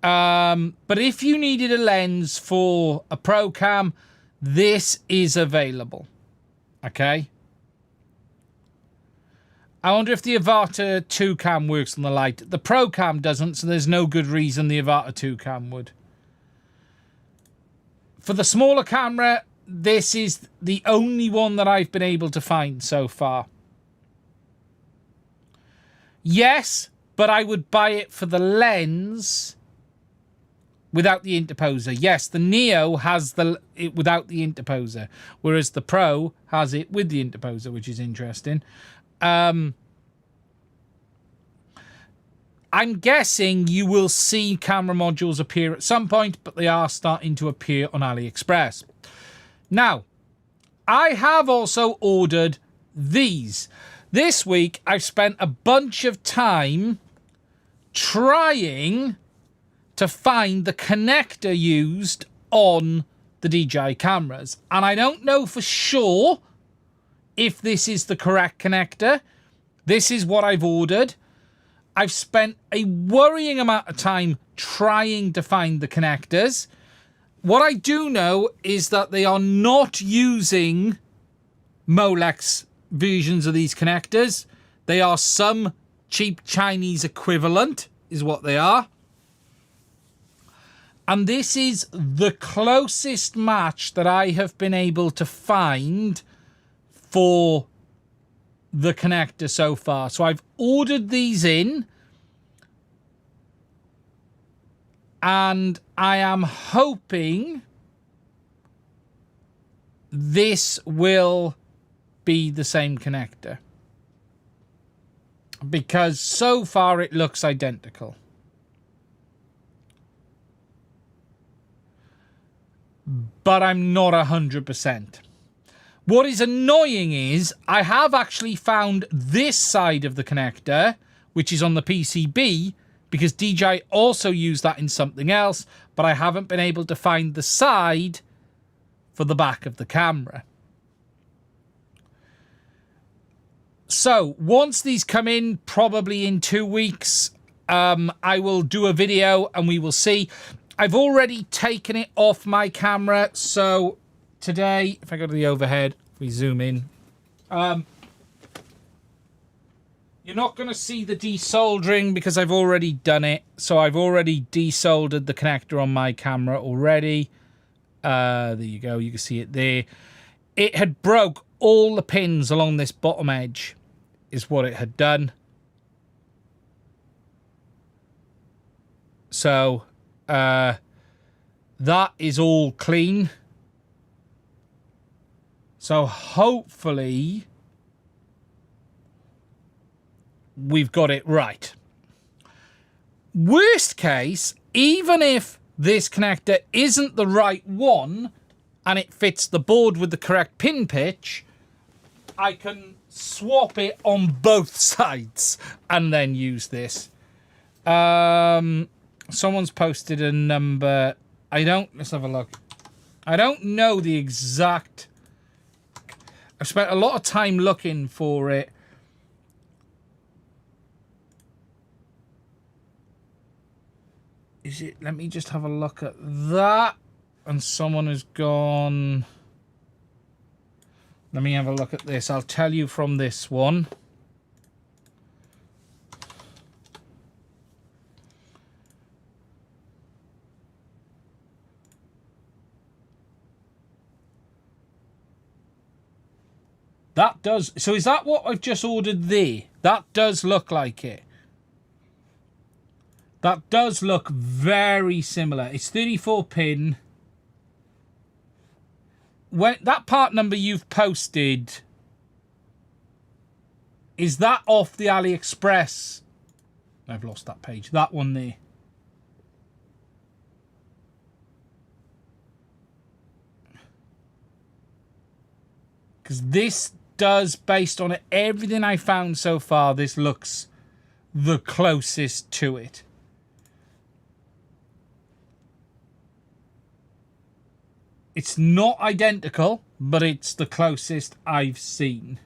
But if you needed a lens for a Pro Cam, this is available. Okay. I wonder if the Avata 2 Cam works on the Lite. The Pro Cam doesn't, so there's no good reason the Avata 2 Cam would. For the smaller camera, this is the only one that I've been able to find so far. Yes, but I would buy it for the lens without the interposer. Yes, the Neo has it without the interposer, whereas the Pro has it with the interposer, which is interesting. I'm guessing you will see camera modules appear at some point, but they are starting to appear on AliExpress. Now, I have also ordered these. This week, I've spent a bunch of time trying to find the connector used on the DJI cameras. And I don't know for sure if this is the correct connector. This is what I've ordered. I've spent a worrying amount of time trying to find the connectors. What I do know is that they are not using Molex versions of these connectors. They are some cheap Chinese equivalent, is what they are. And this is the closest match that I have been able to find for the connector so far. So I've ordered these in, and I am hoping this will be the same connector, because so far it looks identical. But I'm not 100%. What is annoying is I have actually found this side of the connector, which is on the PCB, because DJI also used that in something else, but I haven't been able to find the side for the back of the camera. So once these come in, probably in 2 weeks, I will do a video and we will see. I've already taken it off my camera, so today, if I go to the overhead, we zoom in. You're not going to see the desoldering because I've already done it. So I've already desoldered the connector on my camera already. There you go. You can see it there. It had broke all the pins along this bottom edge is what it had done. So that is all clean. So hopefully we've got it right. Worst case, even if this connector isn't the right one and it fits the board with the correct pin pitch, I can swap it on both sides and then use this. Someone's posted a number. Let's have a look. I don't know the exact. I've spent a lot of time looking for it. Is it? Let me just have a look at that. And someone has gone. Let me have a look at this. I'll tell you from this one. That does. So is that what I've just ordered there? That does look like it. That does look very similar. It's 34 pin. When that part number you've posted, is that off the AliExpress? I've lost that page. That one there. Because this does, based on everything I found so far, this looks the closest to it. It's not identical, but it's the closest I've seen.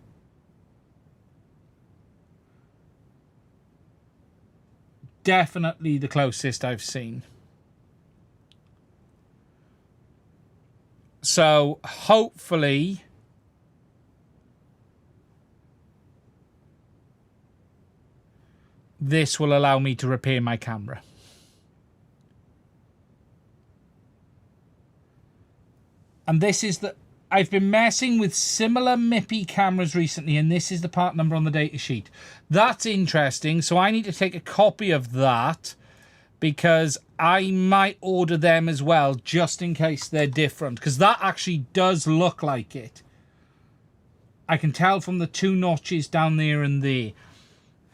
Definitely the closest I've seen. So hopefully this will allow me to repair my camera. And this is the... I've been messing with similar MIPI cameras recently, and this is the part number on the data sheet. That's interesting, so I need to take a copy of that because I might order them as well, just in case they're different, because that actually does look like it. I can tell from the two notches down there and there.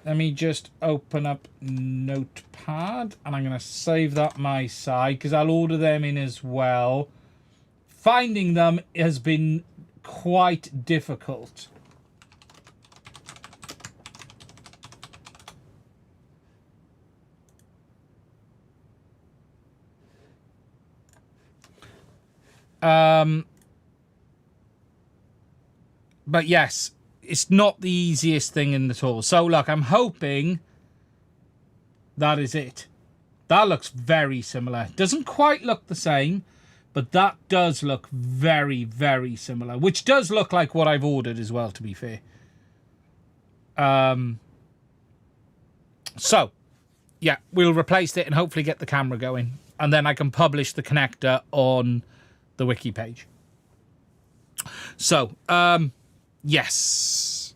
Let me just open up Notepad, and I'm going to save that my side, because I'll order them in as well. Finding them has been quite difficult. But yes, it's not the easiest thing in the all. So look, I'm hoping that is it. That looks very similar. Doesn't quite look the same, but that does look very, very similar, which does look like what I've ordered as well, to be fair. So, yeah, we'll replace it and hopefully get the camera going. And then I can publish the connector on the wiki page. So, yes.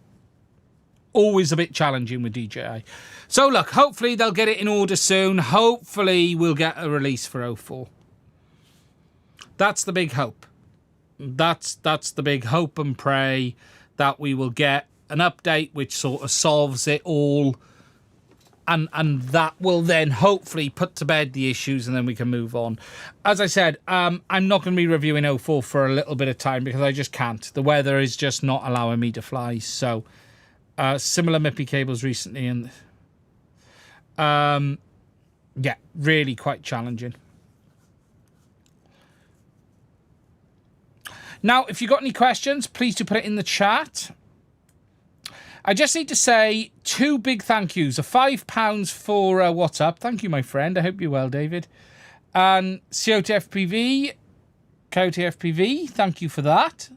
Always a bit challenging with DJI. So, look, hopefully they'll get it in order soon. Hopefully we'll get a release for 04. That's the big hope. That's the big hope and pray that we will get an update which sort of solves it all, and that will then hopefully put to bed the issues, and then we can move on. As I said, I'm not going to be reviewing 04 for a little bit of time because I just can't. The weather is just not allowing me to fly. So similar MIPI cables recently, and yeah, really quite challenging. Now, if you've got any questions, please do put it in the chat. I just need to say 2 big thank yous. A £5 for WhatsApp. Thank you, my friend. I hope you're well, David. And COTFPV, thank you for that.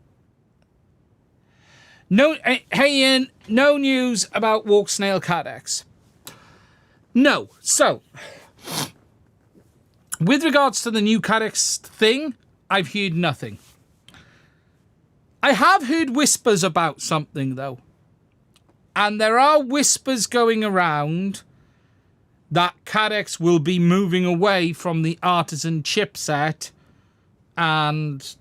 No, hey Ian, no news about Walk Snail Cadex. No. So, with regards to the new Cadex thing, I've heard nothing. I have heard whispers about something, though. And there are whispers going around that Cadex will be moving away from the Artisan chipset and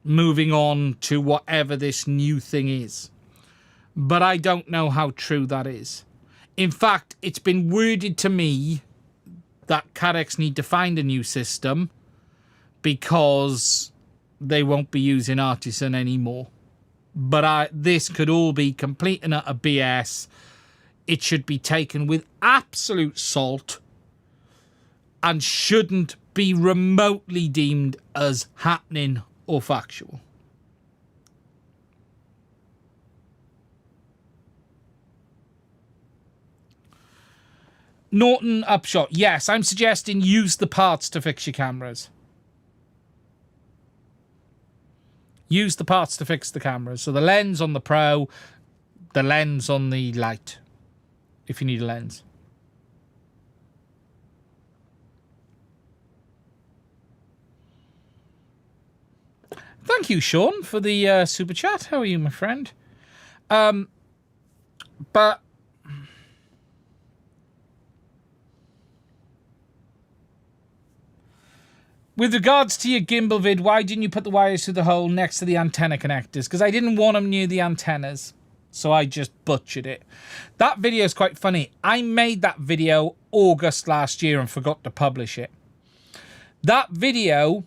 moving on to whatever this new thing is. But I don't know how true that is. In fact, it's been worded to me that Cadex need to find a new system because they won't be using Artisan anymore. But this could all be complete and utter BS. It should be taken with absolute salt and shouldn't be remotely deemed as happening or factual. Norton Upshot. Yes, I'm suggesting use the parts to fix your cameras. Use the parts to fix the cameras. So the lens on the Pro, the lens on the Lite, if you need a lens. Thank you, Sean, for the super chat. How are you, my friend? But with regards to your gimbal vid, why didn't you put the wires through the hole next to the antenna connectors? Because I didn't want them near the antennas, so I just butchered it. That video is quite funny. I made that video August last year and forgot to publish it. That video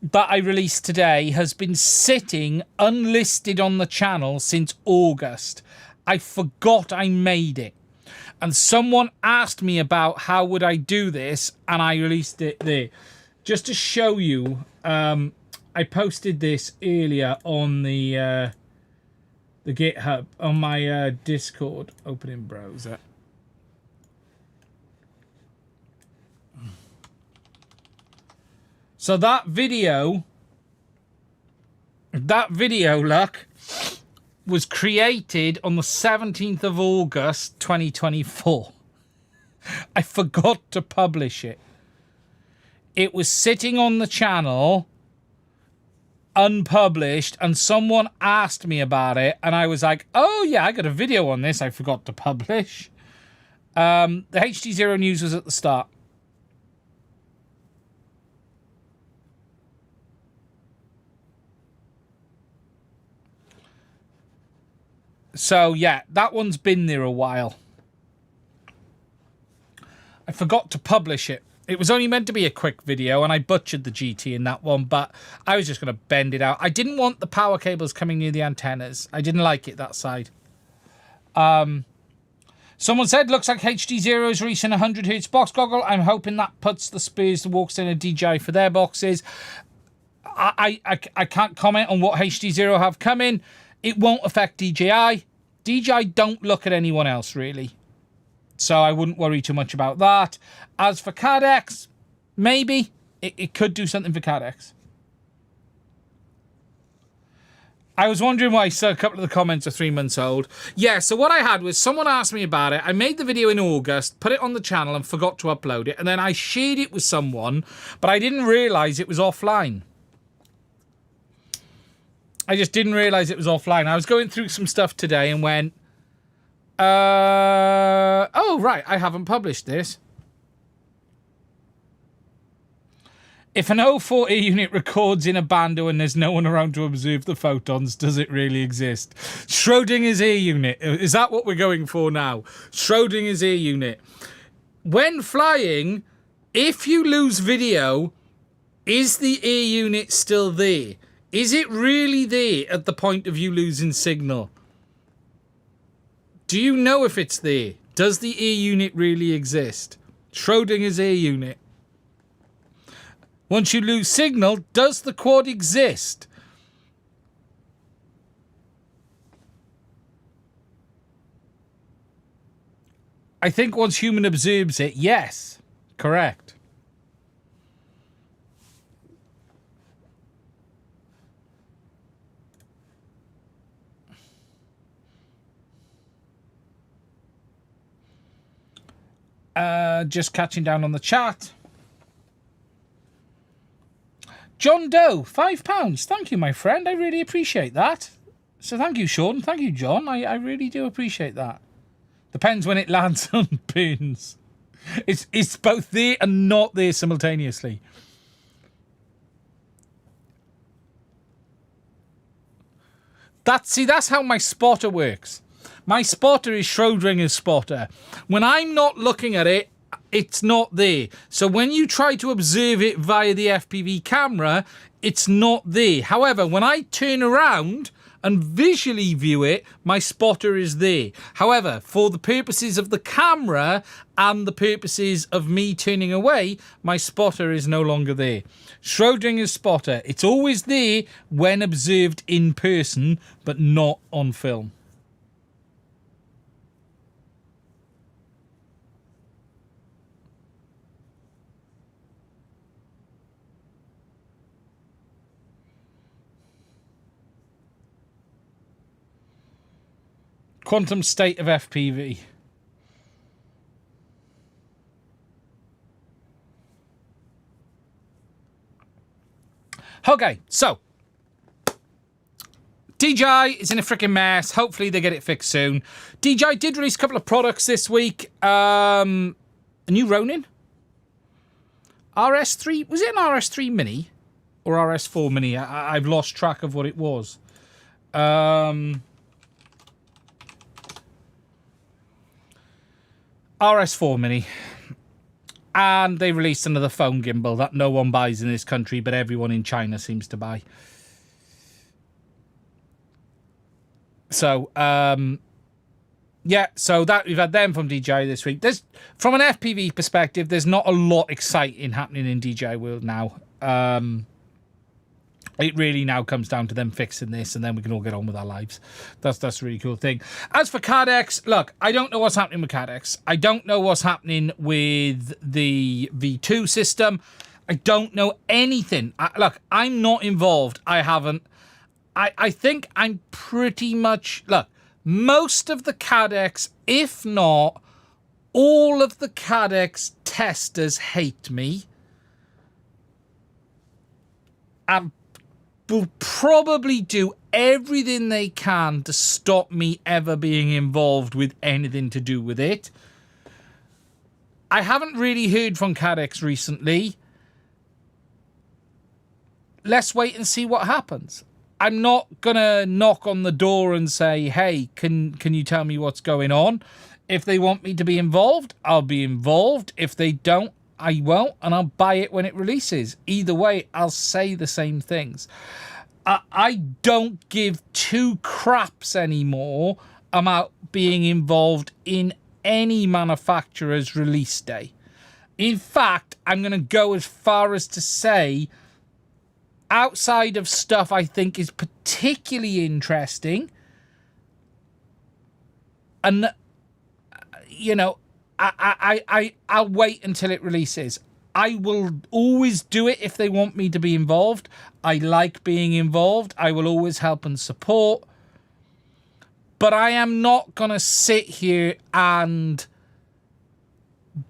that I released today has been sitting unlisted on the channel since August. I forgot I made it. And someone asked me about how would I do this, and I released it there. Just to show you, I posted this earlier on the GitHub, on my Discord opening browser. So that video, look, was created on the 17th of August, 2024. I forgot to publish it. It was sitting on the channel, unpublished, and someone asked me about it, and I was like, oh yeah, I got a video on this I forgot to publish. The HDZero news was at the start. So yeah, that one's been there a while. I forgot to publish it. It was only meant to be a quick video, and I butchered the GT in that one, but I was just going to bend it out. I didn't want the power cables coming near the antennas. I didn't like it, that side. Someone said, looks like HDZero is releasing a 100Hz box goggle. I'm hoping that puts the Spurs to Walks in a DJI for their boxes. I can't comment on what HDZero have coming. It won't affect DJI. DJI don't look at anyone else, really. So I wouldn't worry too much about that. As for Cadex, maybe. It could do something for Cadex. I was wondering why a couple of the comments are 3 months old. Yeah, so what I had was someone asked me about it. I made the video in August, put it on the channel and forgot to upload it. And then I shared it with someone, but I didn't realise it was offline. I just didn't realise it was offline. I was going through some stuff today and went, oh, right, I haven't published this. If an 040 unit records in a bando and there's no one around to observe the photons, does it really exist? Schrodinger's ear unit. Is that what we're going for now? Schrodinger's ear unit. When flying, if you lose video, is the ear unit still there? Is it really there at the point of you losing signal? Do you know if it's there? Does the ear unit really exist? Schrodinger's ear unit. Once you lose signal, does the quad exist? I think once human observes it, yes. Correct. Just catching down on the chat. John Doe, £5. Thank you, my friend. I really appreciate that. So thank you, Sean. Thank you, John. I really do appreciate that. Depends when it lands on pins. It's both there and not there simultaneously. That's how my spotter works. My spotter is Schrodinger's spotter. When I'm not looking at it, it's not there. So when you try to observe it via the FPV camera, it's not there. However, when I turn around and visually view it, my spotter is there. However, for the purposes of the camera and the purposes of me turning away, my spotter is no longer there. Schrodinger's spotter, it's always there when observed in person, but not on film. Quantum state of FPV. Okay, so DJI is in a freaking mess. Hopefully they get it fixed soon. DJI did release a couple of products this week. A new Ronin. RS3, was it an RS3 Mini? Or RS4 Mini? I've lost track of what it was. RS4 Mini. And they released another phone gimbal that no one buys in this country, but everyone in China seems to buy. So, yeah, so that we've had them from DJI this week. There's, from an FPV perspective, there's not a lot exciting happening in DJI world now. It really now comes down to them fixing this, and then we can all get on with our lives. That's a really cool thing. As for CADX, look, I don't know what's happening with CADX. I don't know what's happening with the V2 system. I don't know anything. Look, I'm not involved. I haven't. I think I'm pretty much... Look, most of the CADX, if not all of the CADX testers hate me. And will probably do everything they can to stop me ever being involved with anything to do with it. I haven't really heard from CADX recently. Let's wait and see what happens. I'm not gonna knock on the door and say, hey, can you tell me what's going on? If they want me to be involved, I'll be involved. If they don't, I won't, and I'll buy it when it releases. Either way, I'll say the same things. I don't give two craps anymore about being involved in any manufacturer's release day. In fact, I'm going to go as far as to say, outside of stuff I think is particularly interesting, and, you know, I'll wait until it releases. I will always do it if they want me to be involved. I like being involved. I will always help and support. But I am not going to sit here and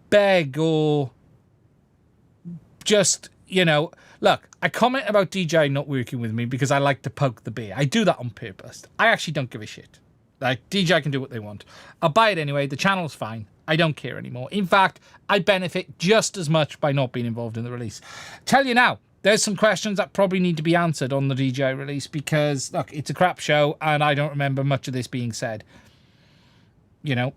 beg or just, you know... Look, I comment about DJI not working with me because I like to poke the bear. I do that on purpose. I actually don't give a shit. Like, DJI can do what they want. I'll buy it anyway. The channel's fine. I don't care anymore. In fact, I benefit just as much by not being involved in the release. Tell you now, there's some questions that probably need to be answered on the DJI release because, look, it's a crap show and I don't remember much of this being said. You know?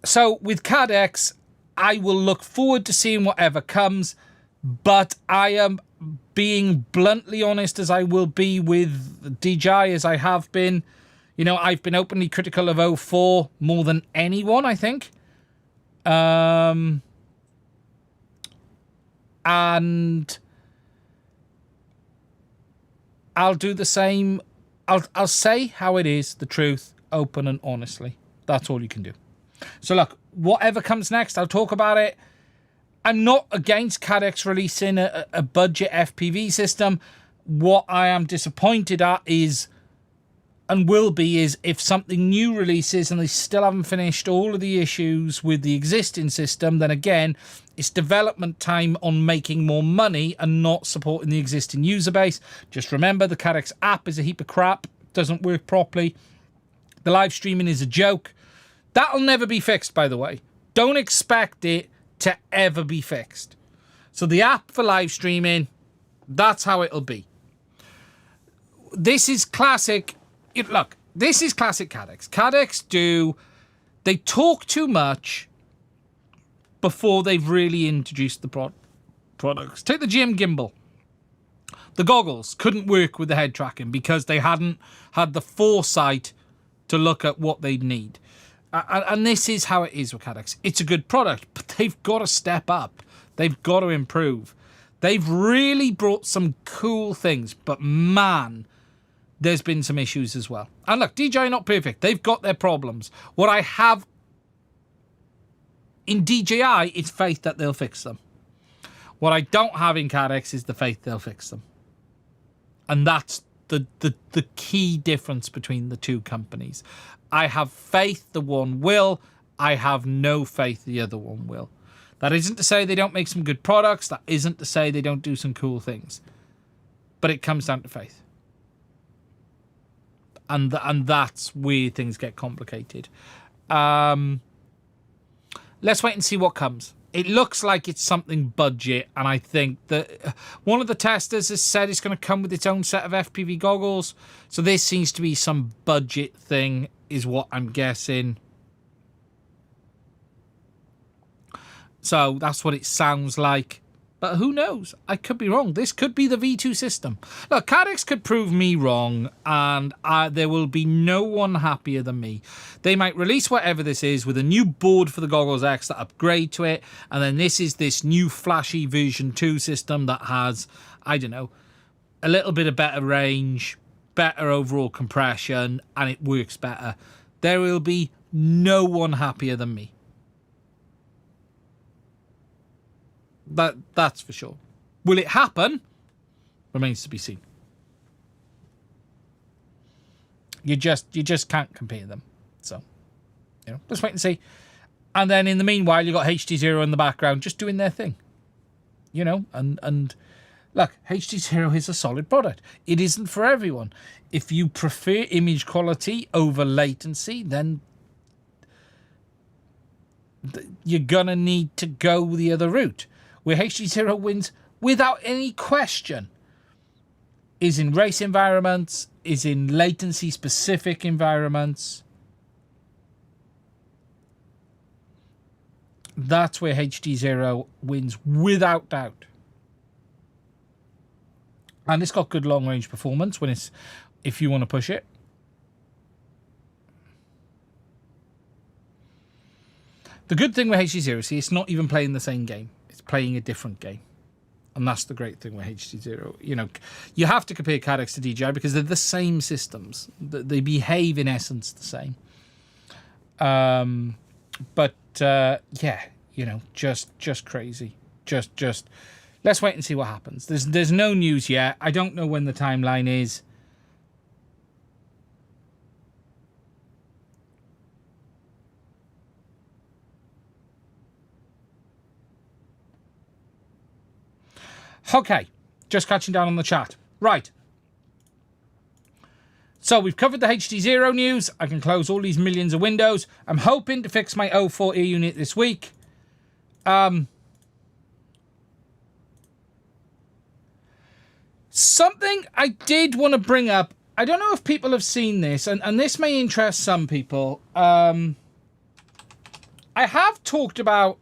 So, with CADX, I will look forward to seeing whatever comes, but I am being bluntly honest as I will be with DJI as I have been. You know, I've been openly critical of 04 more than anyone, I think. And I'll do the same. I'll say how it is, the truth, open and honestly. That's all you can do. So look, whatever comes next, I'll talk about it. I'm not against CADX releasing a budget FPV system. What I am disappointed at is and will be is if something new releases and they still haven't finished all of the issues with the existing system, then again, it's development time on making more money and not supporting the existing user base. Just remember, the Cadex app is a heap of crap, doesn't work properly. The live streaming is a joke. That'll never be fixed, by the way. Don't expect it to ever be fixed. So the app for live streaming, that's how it'll be. This is classic. Look, this is classic Cadex. Cadex they talk too much before they've really introduced the products. Take the GM gimbal. The goggles couldn't work with the head tracking because they hadn't had the foresight to look at what they'd need. And this is how it is with Cadex. It's a good product, but they've got to step up. They've got to improve. They've really brought some cool things, but man, there's been some issues as well. And look, DJI not perfect. They've got their problems. What I have in DJI is faith that they'll fix them. What I don't have in Cadex is the faith they'll fix them. And that's the key difference between the two companies. I have faith the one will. I have no faith the other one will. That isn't to say they don't make some good products. That isn't to say they don't do some cool things. But it comes down to faith. And that's where things get complicated. Let's wait and see what comes. It looks like it's something budget, and I think that one of the testers has said it's going to come with its own set of FPV goggles. So this seems to be some budget thing, is what I'm guessing. So that's what it sounds like. But who knows? I could be wrong. This could be the V2 system. Look, Cadex could prove me wrong, and there will be no one happier than me. They might release whatever this is with a new board for the Goggles X that upgrade to it, and then this is this new flashy version 2 system that has, I don't know, a little bit of better range, better overall compression, and it works better. There will be no one happier than me. That's for sure. Will it happen? Remains to be seen. You just can't compare them. So, let's wait and see. And then in the meanwhile, you got HDZero in the background just doing their thing. And look, HDZero is a solid product. It isn't for everyone. If you prefer image quality over latency, then you're gonna need to go the other route. Where HDZero wins without any question is in race environments, is in latency specific environments. That's where HDZero wins without doubt. And it's got good long range performance if you want to push it. The good thing with HDZero, see, it's not even playing the same game. Playing a different game, and that's the great thing with HDZero. You have to compare Cadex to DJI because they're the same systems. They behave in essence the same. But yeah, just crazy. Just let's wait and see what happens. There's no news yet. I don't know when the timeline is. Okay, just catching down on the chat. Right. So we've covered the HDZero news. I can close all these millions of windows. I'm hoping to fix my 04 ear unit this week. Something I did want to bring up. I don't know if people have seen this, and this may interest some people. I have talked about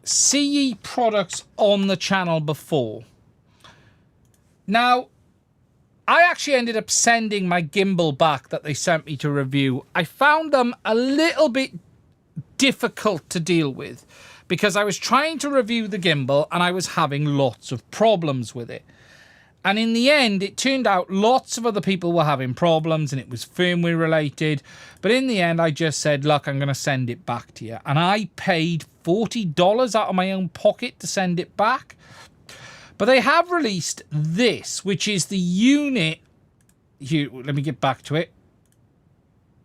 CE products on the channel before. Now, I actually ended up sending my gimbal back that they sent me to review. I found them a little bit difficult to deal with because I was trying to review the gimbal and I was having lots of problems with it. And in the end, it turned out lots of other people were having problems and it was firmware related. But in the end, I just said, look, I'm going to send it back to you. And I paid $40 out of my own pocket to send it back. But they have released this, which is the unit. Here, let me get back to it.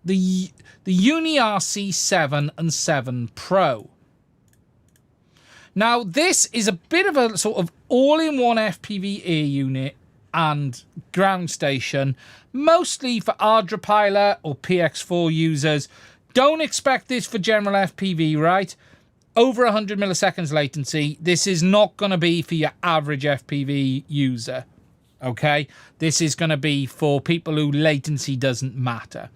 The Uni RC 7 and 7 Pro. Now, this is a bit of a sort of all-in-one FPV air unit and ground station, mostly for Ardra Pilot or PX4 users. Don't expect this for general FPV, right? Over 100 milliseconds latency. This is not going to be for your average FPV user, okay? This is going to be for people who latency doesn't matter.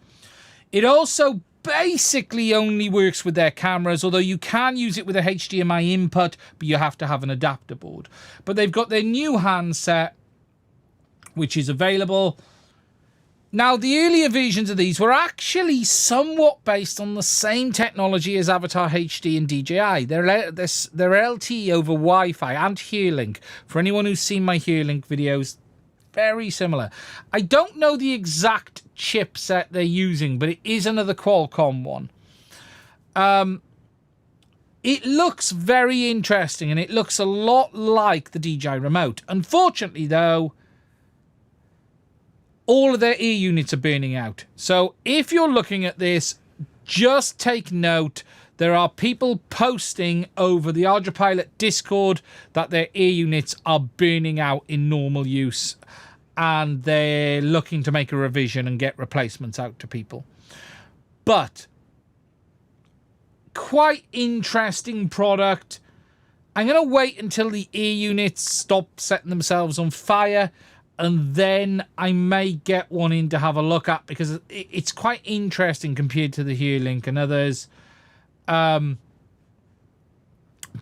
It also basically only works with their cameras, although you can use it with a HDMI input, but you have to have an adapter board. But they've got their new handset, which is available. Now, the earlier versions of these were actually somewhat based on the same technology as Avatar HD and DJI. They're LTE over Wi-Fi and HearLink. For anyone who's seen my HearLink videos, very similar. I don't know the exact chipset they're using, but it is another Qualcomm one. It looks very interesting, and it looks a lot like the DJI remote. Unfortunately, though, all of their ear units are burning out. So if you're looking at this, just take note. There are people posting over the Ardra Pilot Discord that their ear units are burning out in normal use, and they're looking to make a revision and get replacements out to people. But quite interesting product. I'm going to wait until the ear units stop setting themselves on fire, and then I may get one in to have a look at, because it's quite interesting compared to the HearLink and others.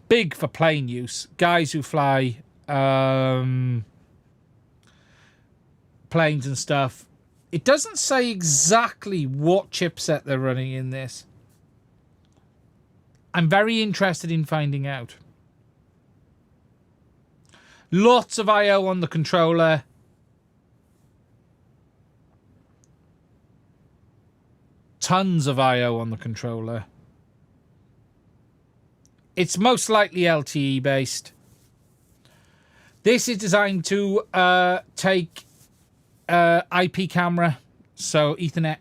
Big for plane use. Guys who fly planes and stuff. It doesn't say exactly what chipset they're running in this. I'm very interested in finding out. Lots of I/O on the controller. Tons of I/O on the controller. It's most likely LTE based. This is designed to take IP camera, so Ethernet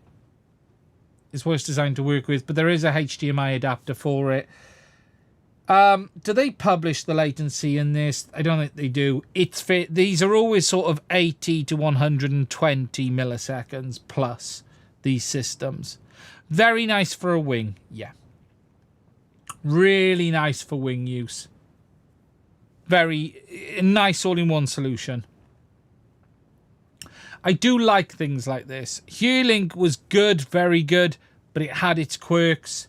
is what it's designed to work with, but there is a HDMI adapter for it. Do they publish the latency in this? I don't think they do. These are always sort of 80 to 120 milliseconds plus, these systems. Very nice for a wing, yeah. Really nice for wing use. Very nice all-in-one solution. I do like things like this. HearLink was good, very good, but it had its quirks.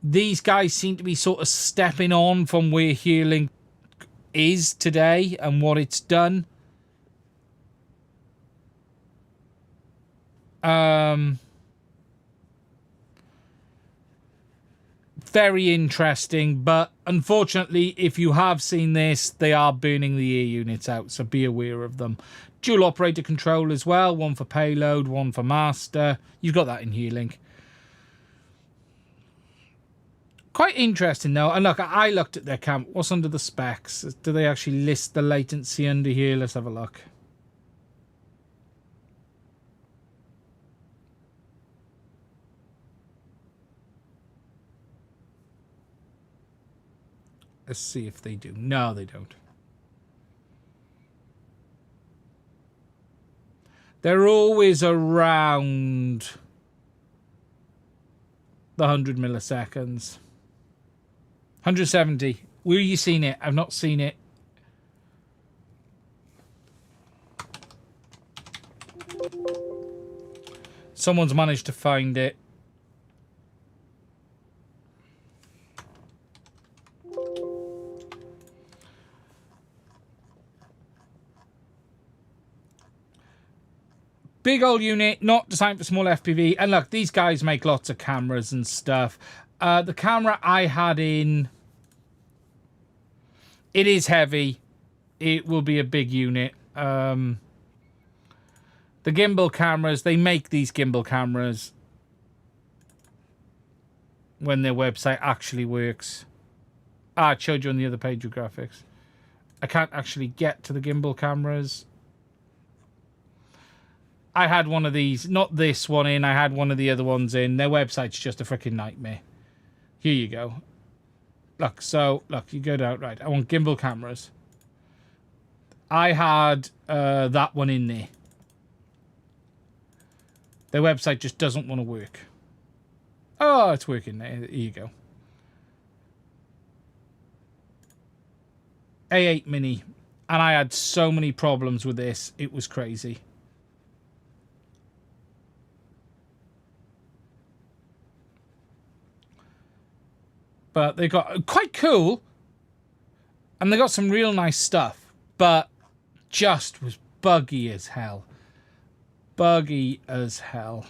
These guys seem to be sort of stepping on from where HearLink is today and what it's done. Very interesting, but unfortunately, if you have seen this, they are burning the ear units out, so be aware of them. Dual operator control as well, one for payload, one for master. You've got that in HearLink. Quite interesting though. And look, I looked at their camp. What's under the specs? Do they actually list the latency under here? Let's have a look. Let's see if they do. No, they don't. They're always around the 100 milliseconds. 170. Where have you seen it? I've not seen it. Someone's managed to find it. Big old unit, not designed for small FPV. And look, these guys make lots of cameras and stuff. The camera I had in, it is heavy. It will be a big unit. The gimbal cameras, they make these gimbal cameras when their website actually works. I showed you on the other page of graphics. I can't actually get to the gimbal cameras. I had one of these, not this one in, I had one of the other ones in. Their website's just a freaking nightmare. Here you go. Look, so, look, you go down, right, I want gimbal cameras. I had that one in there. Their website just doesn't want to work. Oh, it's working there. Here you go. A8 Mini. And I had so many problems with this. It was crazy. But they got quite cool. And they got some real nice stuff. But just was buggy as hell. Buggy as hell.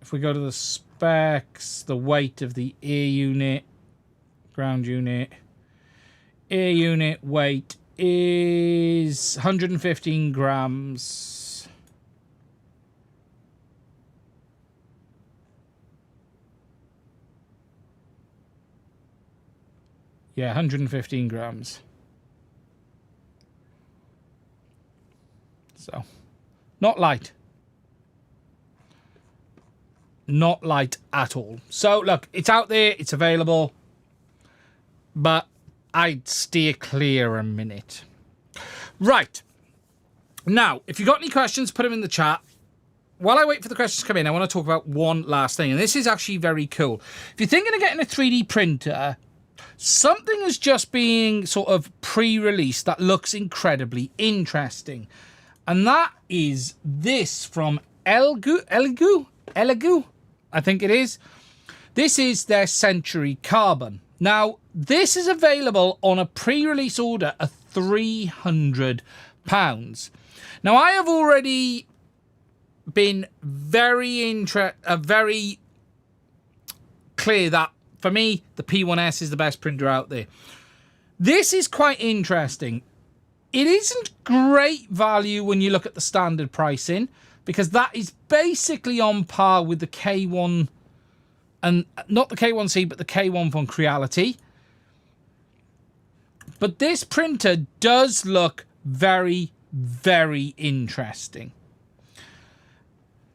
If we go to the specs, the weight of the air unit, ground unit, air unit weight is 115 grams. Yeah, 115 grams. So, not light. Not light at all. So, look, it's out there. It's available. But I'd steer clear a minute. Right. Now, if you've got any questions, put them in the chat. While I wait for the questions to come in, I want to talk about one last thing. And this is actually very cool. If you're thinking of getting a 3D printer, something is just being sort of pre-released that looks incredibly interesting. And that is this from Elegoo, I think it is. This is their Centauri Carbon. Now, this is available on a pre-release order of £300. Now, I have already been very clear that, for me, the P1S is the best printer out there. This is quite interesting. It isn't great value when you look at the standard pricing, because that is basically on par with the K1, and not the K1C, but the K1 from Creality. But this printer does look very, very interesting.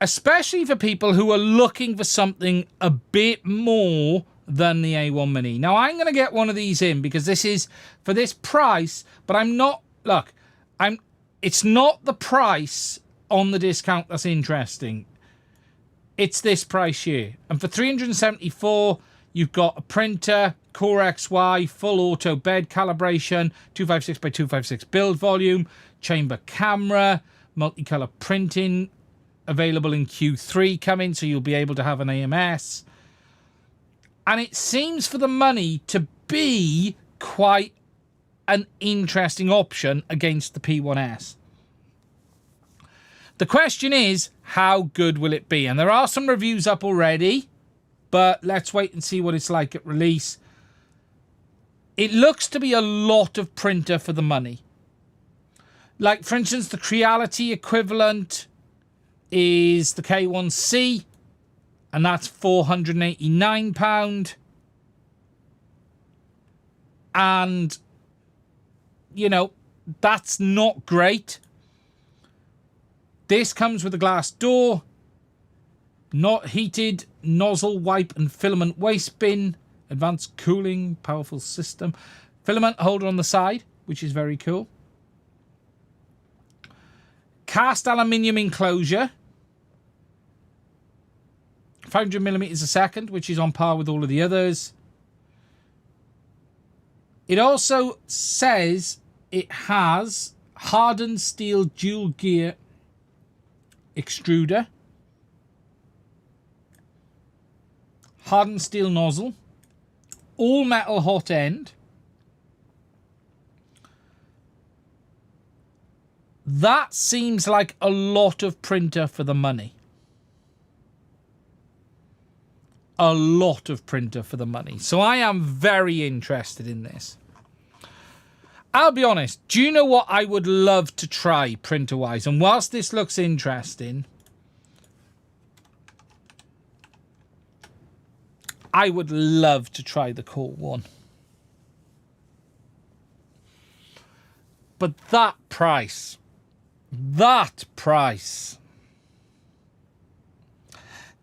Especially for people who are looking for something a bit more than the A1 Mini. Now, I'm going to get one of these in because this is for this price, but I'm not, look, it's not the price on the discount that's interesting. It's this price here. And for $374, you've got a printer, Core XY, full auto bed calibration, 256 by 256 build volume, chamber camera, multicolor printing, available in Q3 coming, so you'll be able to have an AMS. And it seems for the money to be quite an interesting option against the P1S. The question is, how good will it be? And there are some reviews up already, but let's wait and see what it's like at release. It looks to be a lot of printer for the money. Like, for instance, the Creality equivalent is the K1C, and that's £489. And, you know, that's not great. This comes with a glass door, not heated, nozzle, wipe and filament waste bin, advanced cooling, powerful system, filament holder on the side, which is very cool. Cast aluminium enclosure, 500mm a second, which is on par with all of the others. It also says it has hardened steel dual gear extruder, hardened steel nozzle, all metal hot end. That seems like a lot of printer for the money. A lot of printer for the money. So I am very interested in this. I'll be honest, do you know what I would love to try printer-wise? And whilst this looks interesting, I would love to try the Core 1. But that price,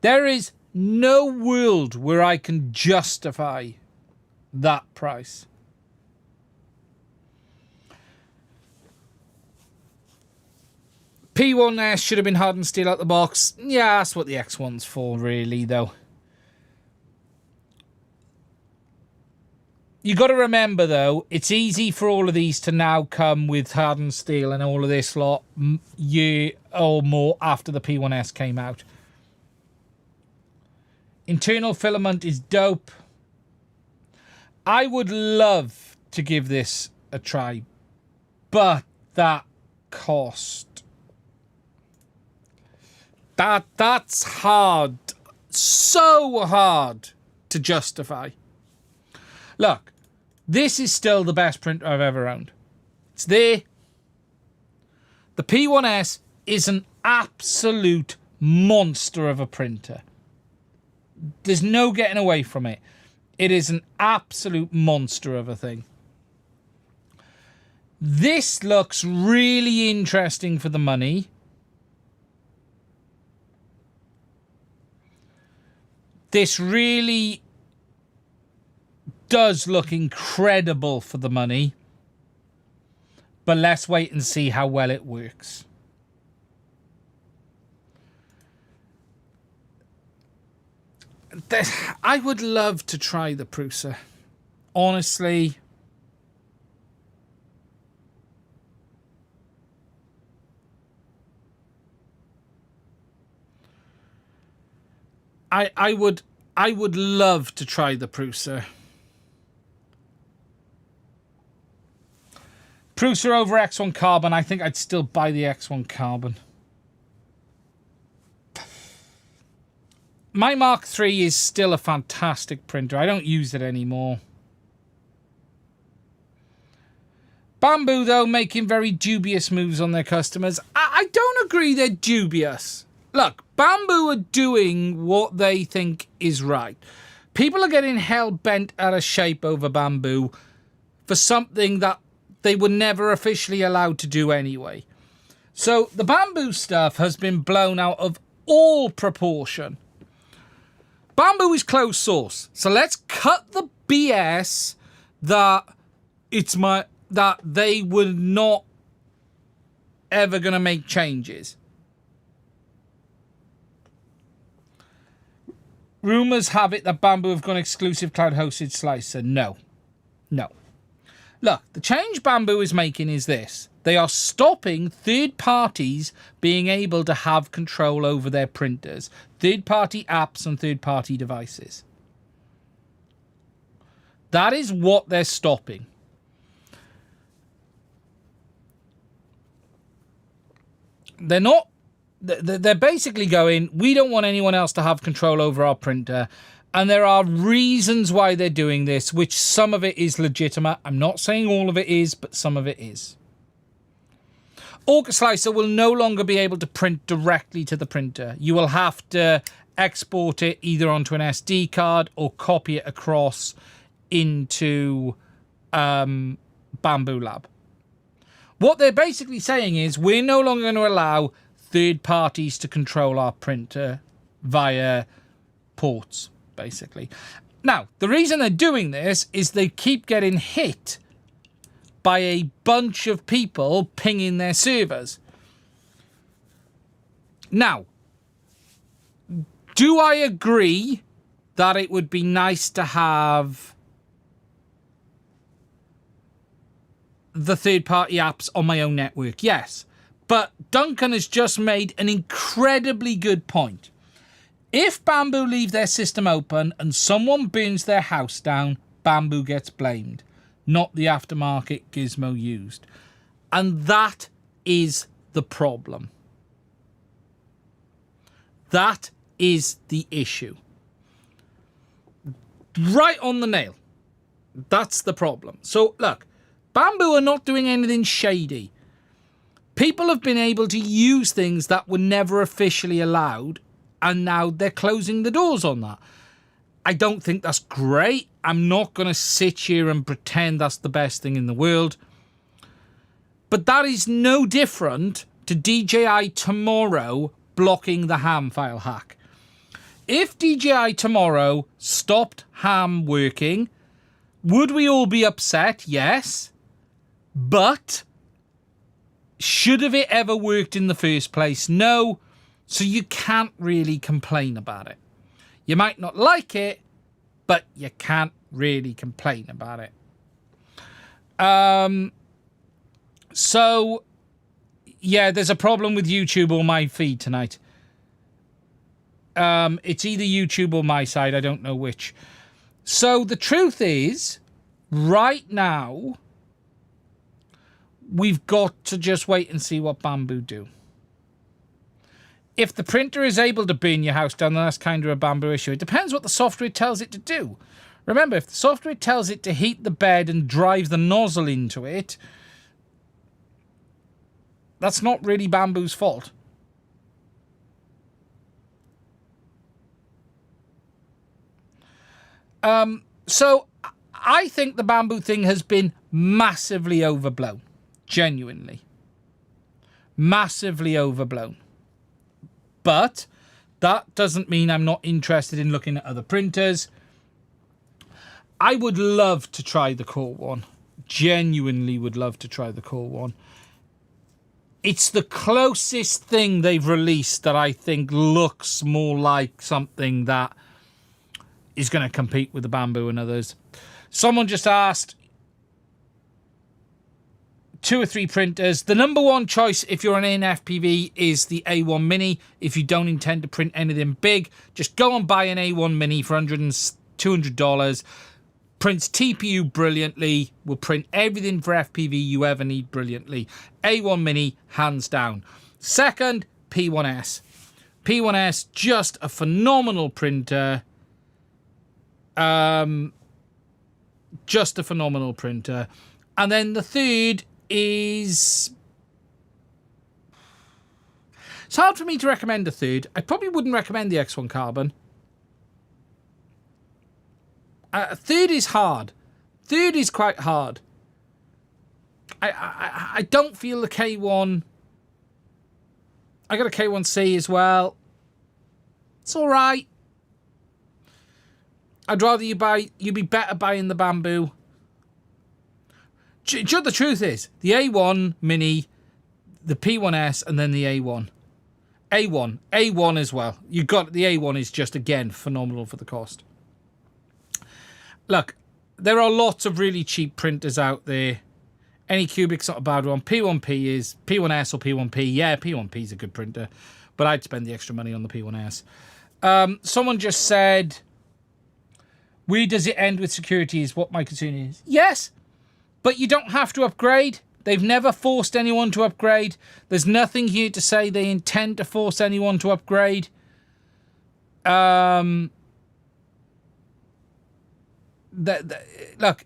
there is no world where I can justify that price. P1S should have been hardened steel out the box. Yeah, that's what the X1's for, really, though. You got to remember, though, it's easy for all of these to now come with hardened steel and all of this lot year or more after the P1S came out. Internal filament is dope. I would love to give this a try, but that cost. That's hard. So hard to justify. Look, this is still the best printer I've ever owned. It's there. The P1S is an absolute monster of a printer. There's no getting away from it. It is an absolute monster of a thing. This looks really interesting for the money. This really does look incredible for the money. But let's wait and see how well it works. I would love to try the Prusa. Honestly. I would love to try the Prusa. Prusa over X1 Carbon. I think I'd still buy the X1 Carbon. My Mark III is still a fantastic printer. I don't use it anymore. Bamboo, though, making very dubious moves on their customers. I don't agree they're dubious. Look, Bamboo are doing what they think is right. People are getting hell-bent out of shape over Bamboo for something that they were never officially allowed to do anyway. So the Bamboo stuff has been blown out of all proportion. Bamboo is closed source. So let's cut the BS that that they were not ever going to make changes. Rumors have it that Bamboo have gone exclusive cloud-hosted slicer. No. No. Look, the change Bamboo is making is this. They are stopping third parties being able to have control over their printers. Third-party apps and third-party devices. That is what they're stopping. They're basically going, we don't want anyone else to have control over our printer. And there are reasons why they're doing this, which some of it is legitimate. I'm not saying all of it is, but some of it is. Orca Slicer will no longer be able to print directly to the printer. You will have to export it either onto an SD card or copy it across into Bamboo Lab. What they're basically saying is we're no longer going to allow third parties to control our printer via ports, basically. Now, the reason they're doing this is they keep getting hit by a bunch of people pinging their servers. Now, do I agree that it would be nice to have the third-party apps on my own network? Yes. But Duncan has just made an incredibly good point. If Bamboo leave their system open and someone burns their house down, Bamboo gets blamed, not the aftermarket gizmo used. And that is the problem. That is the issue. Right on the nail. That's the problem. So, look, Bamboo are not doing anything shady. People have been able to use things that were never officially allowed, and now they're closing the doors on that. I don't think that's great. I'm not going to sit here and pretend that's the best thing in the world. But that is no different to DJI tomorrow blocking the ham file hack. If DJI tomorrow stopped ham working, would we all be upset? Yes. But should have it ever worked in the first place? No. So you can't really complain about it. You might not like it, but you can't really complain about it. So, yeah, there's a problem with YouTube or my feed tonight. It's either YouTube or my side. I don't know which. So the truth is, right now, we've got to just wait and see what Bamboo do. If the printer is able to burn your house down, then that's kind of a Bamboo issue. It depends what the software tells it to do. Remember, if the software tells it to heat the bed and drive the nozzle into it, that's not really Bamboo's fault. So I think the Bamboo thing has been massively overblown. Genuinely. Massively overblown. But that doesn't mean I'm not interested in looking at other printers. I would love to try the Core One. Genuinely would love to try the Core One. It's the closest thing they've released that I think looks more like something that is going to compete with the Bamboo and others. Someone just asked, 2 or 3 printers. The number one choice if you're an NFPV is the A1 Mini. If you don't intend to print anything big, just go and buy an A1 Mini for $100 and $200. Prints TPU brilliantly. Will print everything for FPV you ever need brilliantly. A1 Mini, hands down. Second, P1S. P1S, just a phenomenal printer. Just a phenomenal printer. And then the third is... It's hard for me to recommend a third. I probably wouldn't recommend the X1 Carbon. Third is hard. Third is quite hard. I don't feel the K1... I got a K1C as well. It's all right. I'd rather you'd be better buying the Bamboo. The truth is, the A1 Mini, the P1S, and then the A1. A1 as well. You got the A1 is just, again, phenomenal for the cost. Look, there are lots of really cheap printers out there. Anycubic's not a bad one. P1P is P1S or P1P. Yeah, P1P is a good printer, but I'd spend the extra money on the P1S. Someone just said, where does it end with security is what my concern is. Yes, but you don't have to upgrade. They've never forced anyone to upgrade. There's nothing here to say they intend to force anyone to upgrade. Look,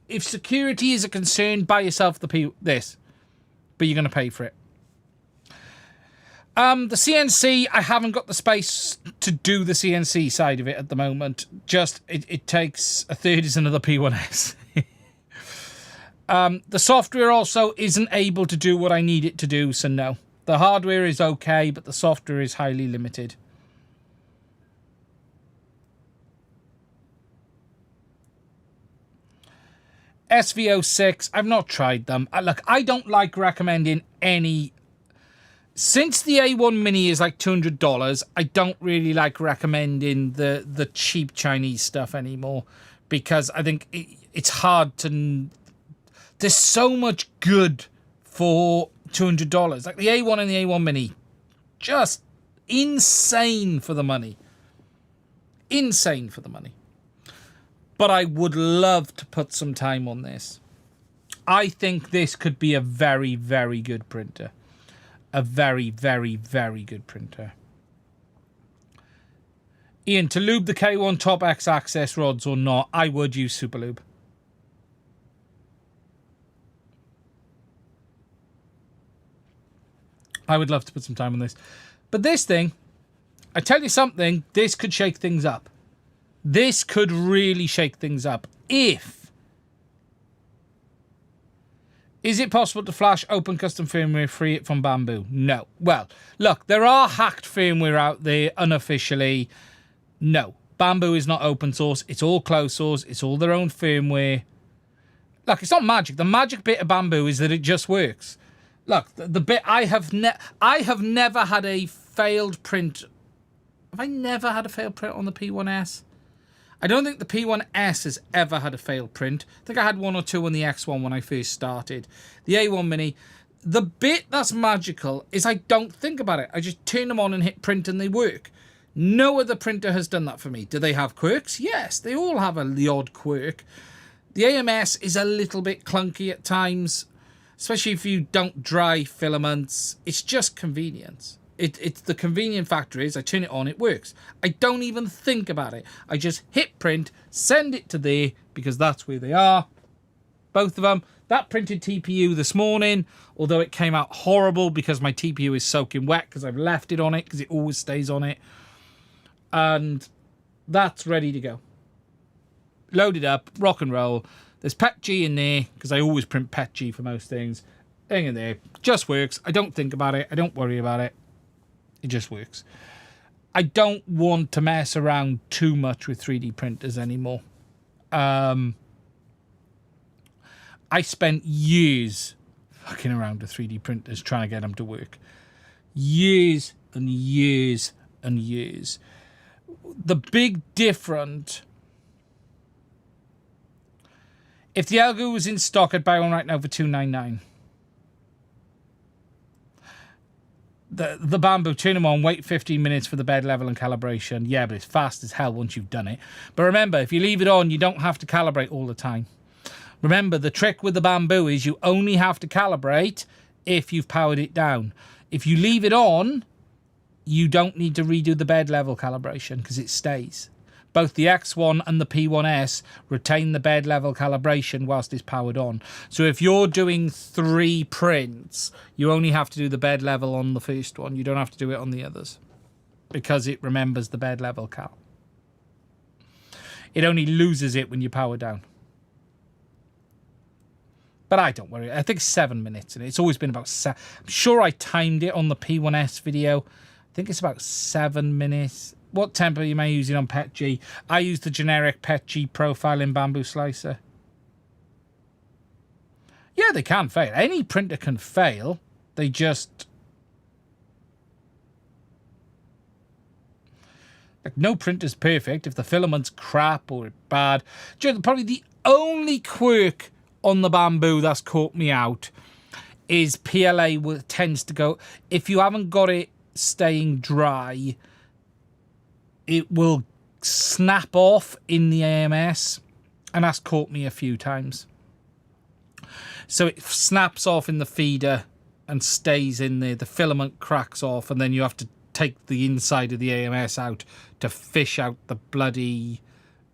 if security is a concern, buy yourself this, but you're going to pay for it. The CNC, I haven't got the space to do the CNC side of it at the moment. Just, it takes a third is another P1S. The software also isn't able to do what I need it to do, so no. The hardware is okay, but the software is highly limited. SVO6, I've not tried them. Look, I don't like recommending any... Since the A1 Mini is like $200, I don't really like recommending the cheap Chinese stuff anymore, because I think it's hard to... There's so much good for $200. Like the A1 and the A1 Mini, just insane for the money. Insane for the money. But I would love to put some time on this. I think this could be a very, very good printer. A very, very, very good printer. Ian, to lube the K1 top X access rods or not, I would use Super Lube. I would love to put some time on this. But this thing, I tell you something, this could shake things up. This could really shake things up. Is it possible to flash open custom firmware, free it from Bamboo? No. Well, look, there are hacked firmware out there unofficially. No. Bamboo is not open source. It's all closed source. It's all their own firmware. Look, it's not magic. The magic bit of Bamboo is that it just works. Look, the bit I have never had a failed print. Have I never had a failed print on the P1S? I don't think the P1S has ever had a failed print. I think I had one or two on the X1 when I first started. The A1 Mini, the bit that's magical is I don't think about it. I just turn them on and hit print and they work. No other printer has done that for me. Do they have quirks? Yes, they all have the odd quirk. The AMS is a little bit clunky at times, especially if you don't dry filaments. It's just convenience. It's the convenient factor is I turn it on, it works. I don't even think about it. I just hit print, send it to there, because that's where they are. Both of them. That printed TPU this morning, although it came out horrible because my TPU is soaking wet because I've left it on it, because it always stays on it. And that's ready to go. Loaded up, rock and roll. There's PETG in there, because I always print PETG for most things. Thing in there. Just works. I don't think about it. I don't worry about it. It just works. I don't want to mess around too much with 3D printers anymore. I spent years fucking around with 3D printers trying to get them to work. Years and years and years. The big difference... If the Elegoo was in stock, I'd buy one right now for $299. The Bamboo, turn them on, wait 15 minutes for the bed level and calibration. Yeah, but it's fast as hell once you've done it. But remember, if you leave it on, you don't have to calibrate all the time. Remember, the trick with the Bamboo is you only have to calibrate if you've powered it down. If you leave it on, you don't need to redo the bed level calibration because it stays. Both the X1 and the P1S retain the bed level calibration whilst it's powered on. So if you're doing 3 prints, you only have to do the bed level on the first one. You don't have to do it on the others because it remembers the bed level cal. It only loses it when you power down. But I don't worry. I think 7 minutes in it. It's always been about 7. I'm sure I timed it on the P1S video. I think it's about 7 minutes. What temper am I using on PETG? I use the generic PETG profile in Bamboo Slicer. Yeah, they can fail. Any printer can fail. They just... Like, no printer's perfect. If the filament's crap or bad... Probably the only quirk on the Bamboo that's caught me out is PLA tends to go... If you haven't got it staying dry... It will snap off in the AMS, and that's caught me a few times. So it snaps off in the feeder and stays in there. The filament cracks off, and then you have to take the inside of the AMS out to fish out the bloody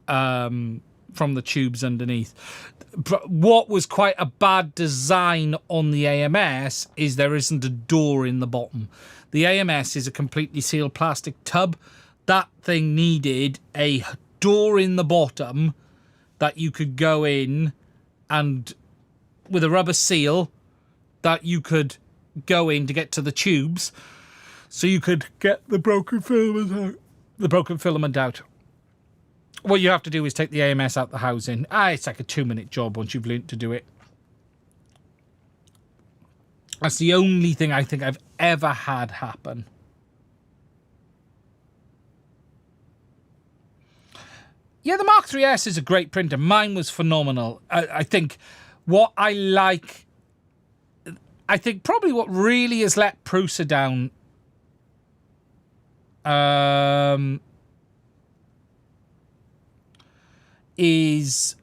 from the tubes underneath. But what was quite a bad design on the AMS is there isn't a door in the bottom. The AMS is a completely sealed plastic tub. That thing needed a door in the bottom that you could go in and with a rubber seal that you could go in to get to the tubes so you could get the broken filament out. What you have to do is take the AMS out the housing. It's like a 2-minute job once you've learnt to do it. That's the only thing I think I've ever had happen. Yeah, the Mark 3S is a great printer. Mine was phenomenal. I think what I like... I think probably what really has let Prusa down... is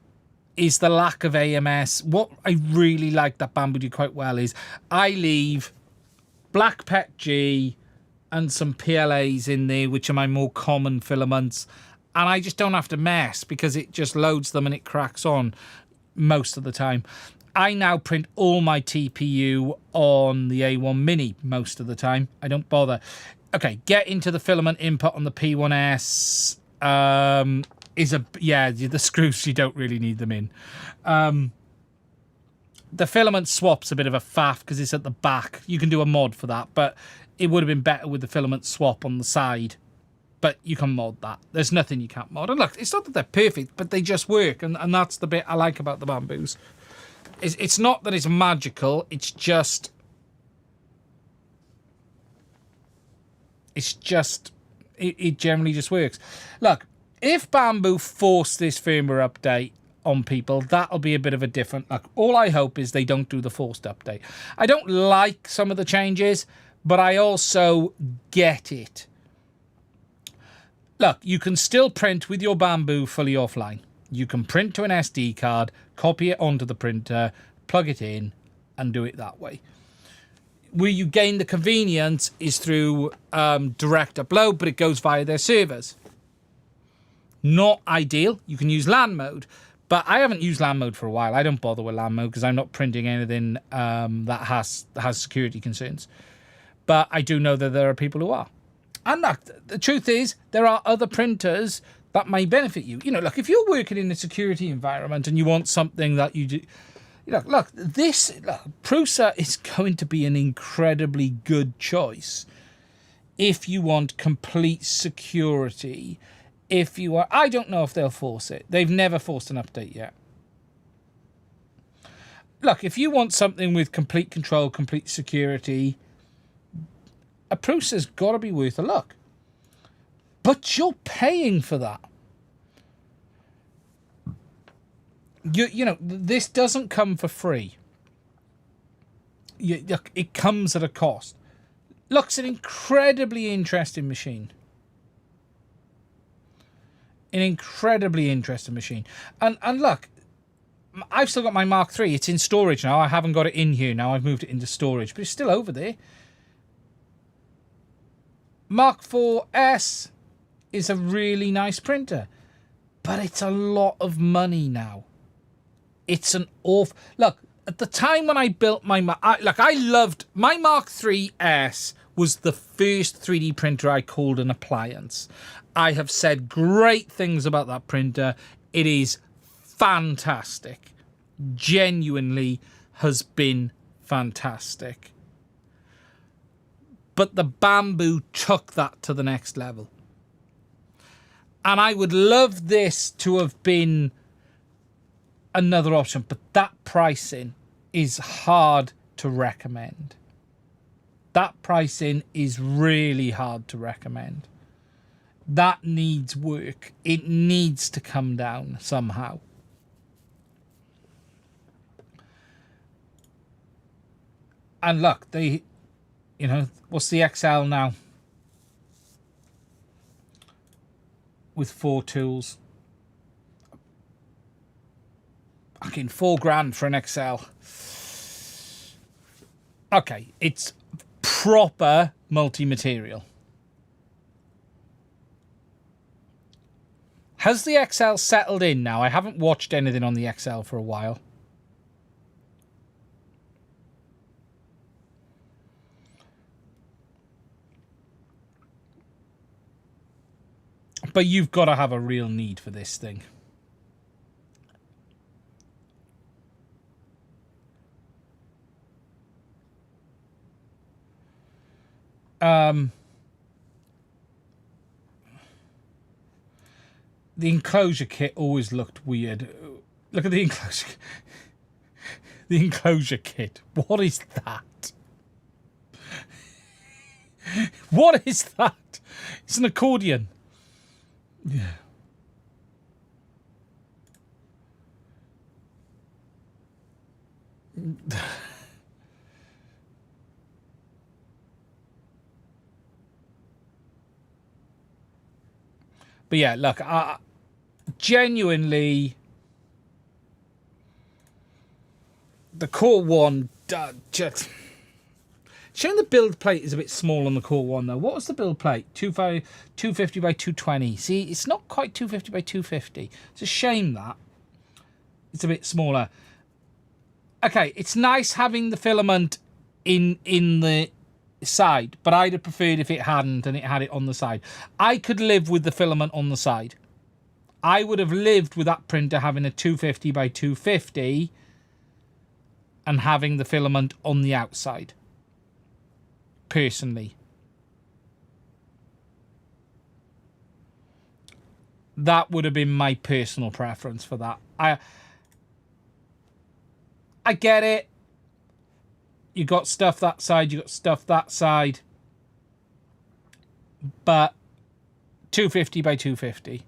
the lack of AMS. What I really like that Bamboo do quite well is I leave black PETG and some PLAs in there, which are my more common filaments. And I just don't have to mess because it just loads them and it cracks on most of the time. I now print all my TPU on the A1 Mini most of the time. I don't bother. Okay, get into the filament input on the P1S. yeah, the screws, you don't really need them in. The filament swap's a bit of a faff because it's at the back. You can do a mod for that, but it would have been better with the filament swap on the side. But you can mod that. There's nothing you can't mod. And look, it's not that they're perfect, but they just work. And that's the bit I like about the Bamboos. It's not that it's magical. It's just... It generally just works. Look, if Bamboo force this firmware update on people, that'll be a bit of a different... Like, all I hope is they don't do the forced update. I don't like some of the changes, but I also get it. Look, you can still print with your Bamboo fully offline. You can print to an SD card, copy it onto the printer, plug it in, and do it that way. Where you gain the convenience is through direct upload, but it goes via their servers. Not ideal. You can use LAN mode, but I haven't used LAN mode for a while. I don't bother with LAN mode because I'm not printing anything that has security concerns. But I do know that there are people who are. And look, the truth is, there are other printers that may benefit you. You know, look, if you're working in a security environment and you want something that you do... Look, Prusa is going to be an incredibly good choice if you want complete security. If you are... I don't know if they'll force it. They've never forced an update yet. Look, if you want something with complete control, complete security... A Prusa's got to be worth a look. But you're paying for that. You know, this doesn't come for free. It comes at a cost. Looks an incredibly interesting machine. An incredibly interesting machine. And look, I've still got my Mark III. It's in storage now. I haven't got it in here now. I've moved it into storage. But it's still over there. Mark IVS is a really nice printer, but it's a lot of money now. It's an awful... Look, at the time when I built my... I loved... My Mark IIIS was the first 3D printer I called an appliance. I have said great things about that printer. It is fantastic. Genuinely has been fantastic. But the Bamboo took that to the next level. And I would love this to have been another option, but that pricing is hard to recommend. That pricing is really hard to recommend. That needs work. It needs to come down somehow. And look, they... You know, what's the XL now? With 4 tools. Fucking $4,000 for an XL. Okay, it's proper multi-material. Has the XL settled in now? I haven't watched anything on the XL for a while. But you've got to have a real need for this thing. The enclosure kit always looked weird. Look at the enclosure. The enclosure kit. What is that? What is that? It's an accordion. Yeah. But yeah, look, genuinely, the Core 1 just... Showing the build plate is a bit small on the Core 1 though. What was the build plate? 250 by 220. See, it's not quite 250 by 250. It's a shame that it's a bit smaller. Okay, it's nice having the filament in the side, but I'd have preferred if it hadn't and it had it on the side. I could live with the filament on the side. I would have lived with that printer having a 250 by 250 and having the filament on the outside. Personally. That would have been my personal preference for that. I get it. You got stuff that side, you got stuff that side. But 250 by 250.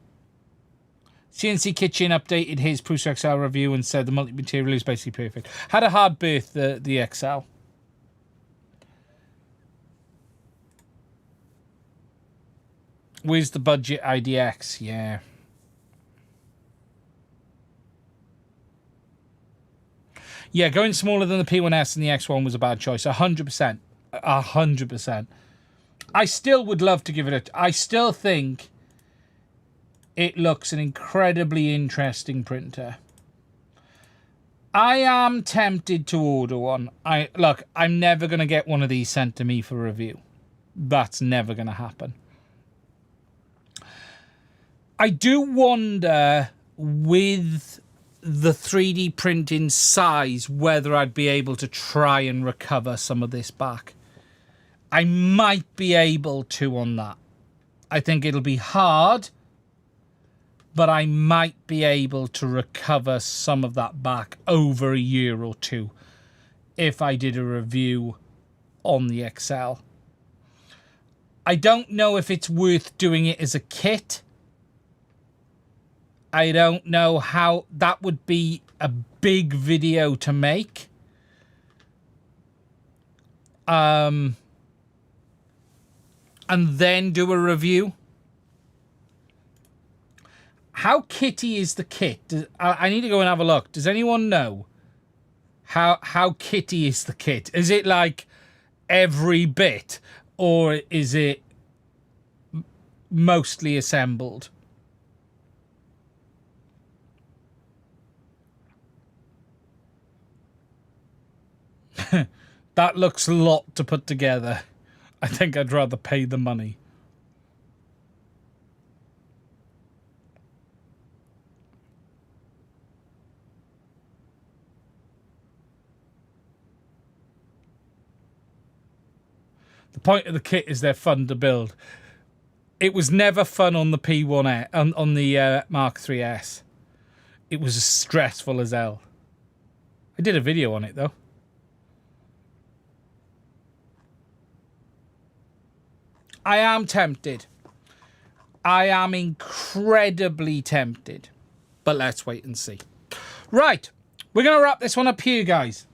CNC Kitchen updated his Prusa XL review and said the multi-material is basically perfect. Had a hard birth, the XL. Where's the budget IDX? Yeah. Yeah, going smaller than the P1S and the X1 was a bad choice. 100%. 100%. I still would love to give it a... I still think it looks an incredibly interesting printer. I am tempted to order one. Look, I'm never going to get one of these sent to me for review. That's never going to happen. I do wonder with the 3D printing size whether I'd be able to try and recover some of this back. I might be able to on that. I think it'll be hard, but I might be able to recover some of that back over a year or two if I did a review on the XL. I don't know if it's worth doing it as a kit. I don't know how that would be a big video to make. And then do a review. How kitty is the kit? I need to go and have a look. Does anyone know how kitty is the kit? Is it like every bit, or is it mostly assembled? That looks a lot to put together. I think I'd rather pay the money. The point of the kit is they're fun to build. It was never fun on the P1S, on the Mark 3S. It was as stressful as hell. I did a video on it though. I am tempted. I am incredibly tempted. But let's wait and see. Right. We're going to wrap this one up here, guys.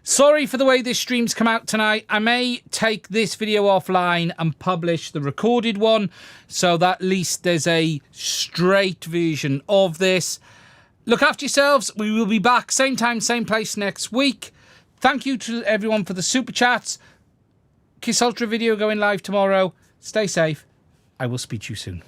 Sorry for the way this stream's come out tonight. I may take this video offline and publish the recorded one, so that at least there's a straight version of this. Look after yourselves. We will be back same time, same place next week. Thank you to everyone for the super chats. Kiss Ultra video going live tomorrow. Stay safe. I will speak to you soon.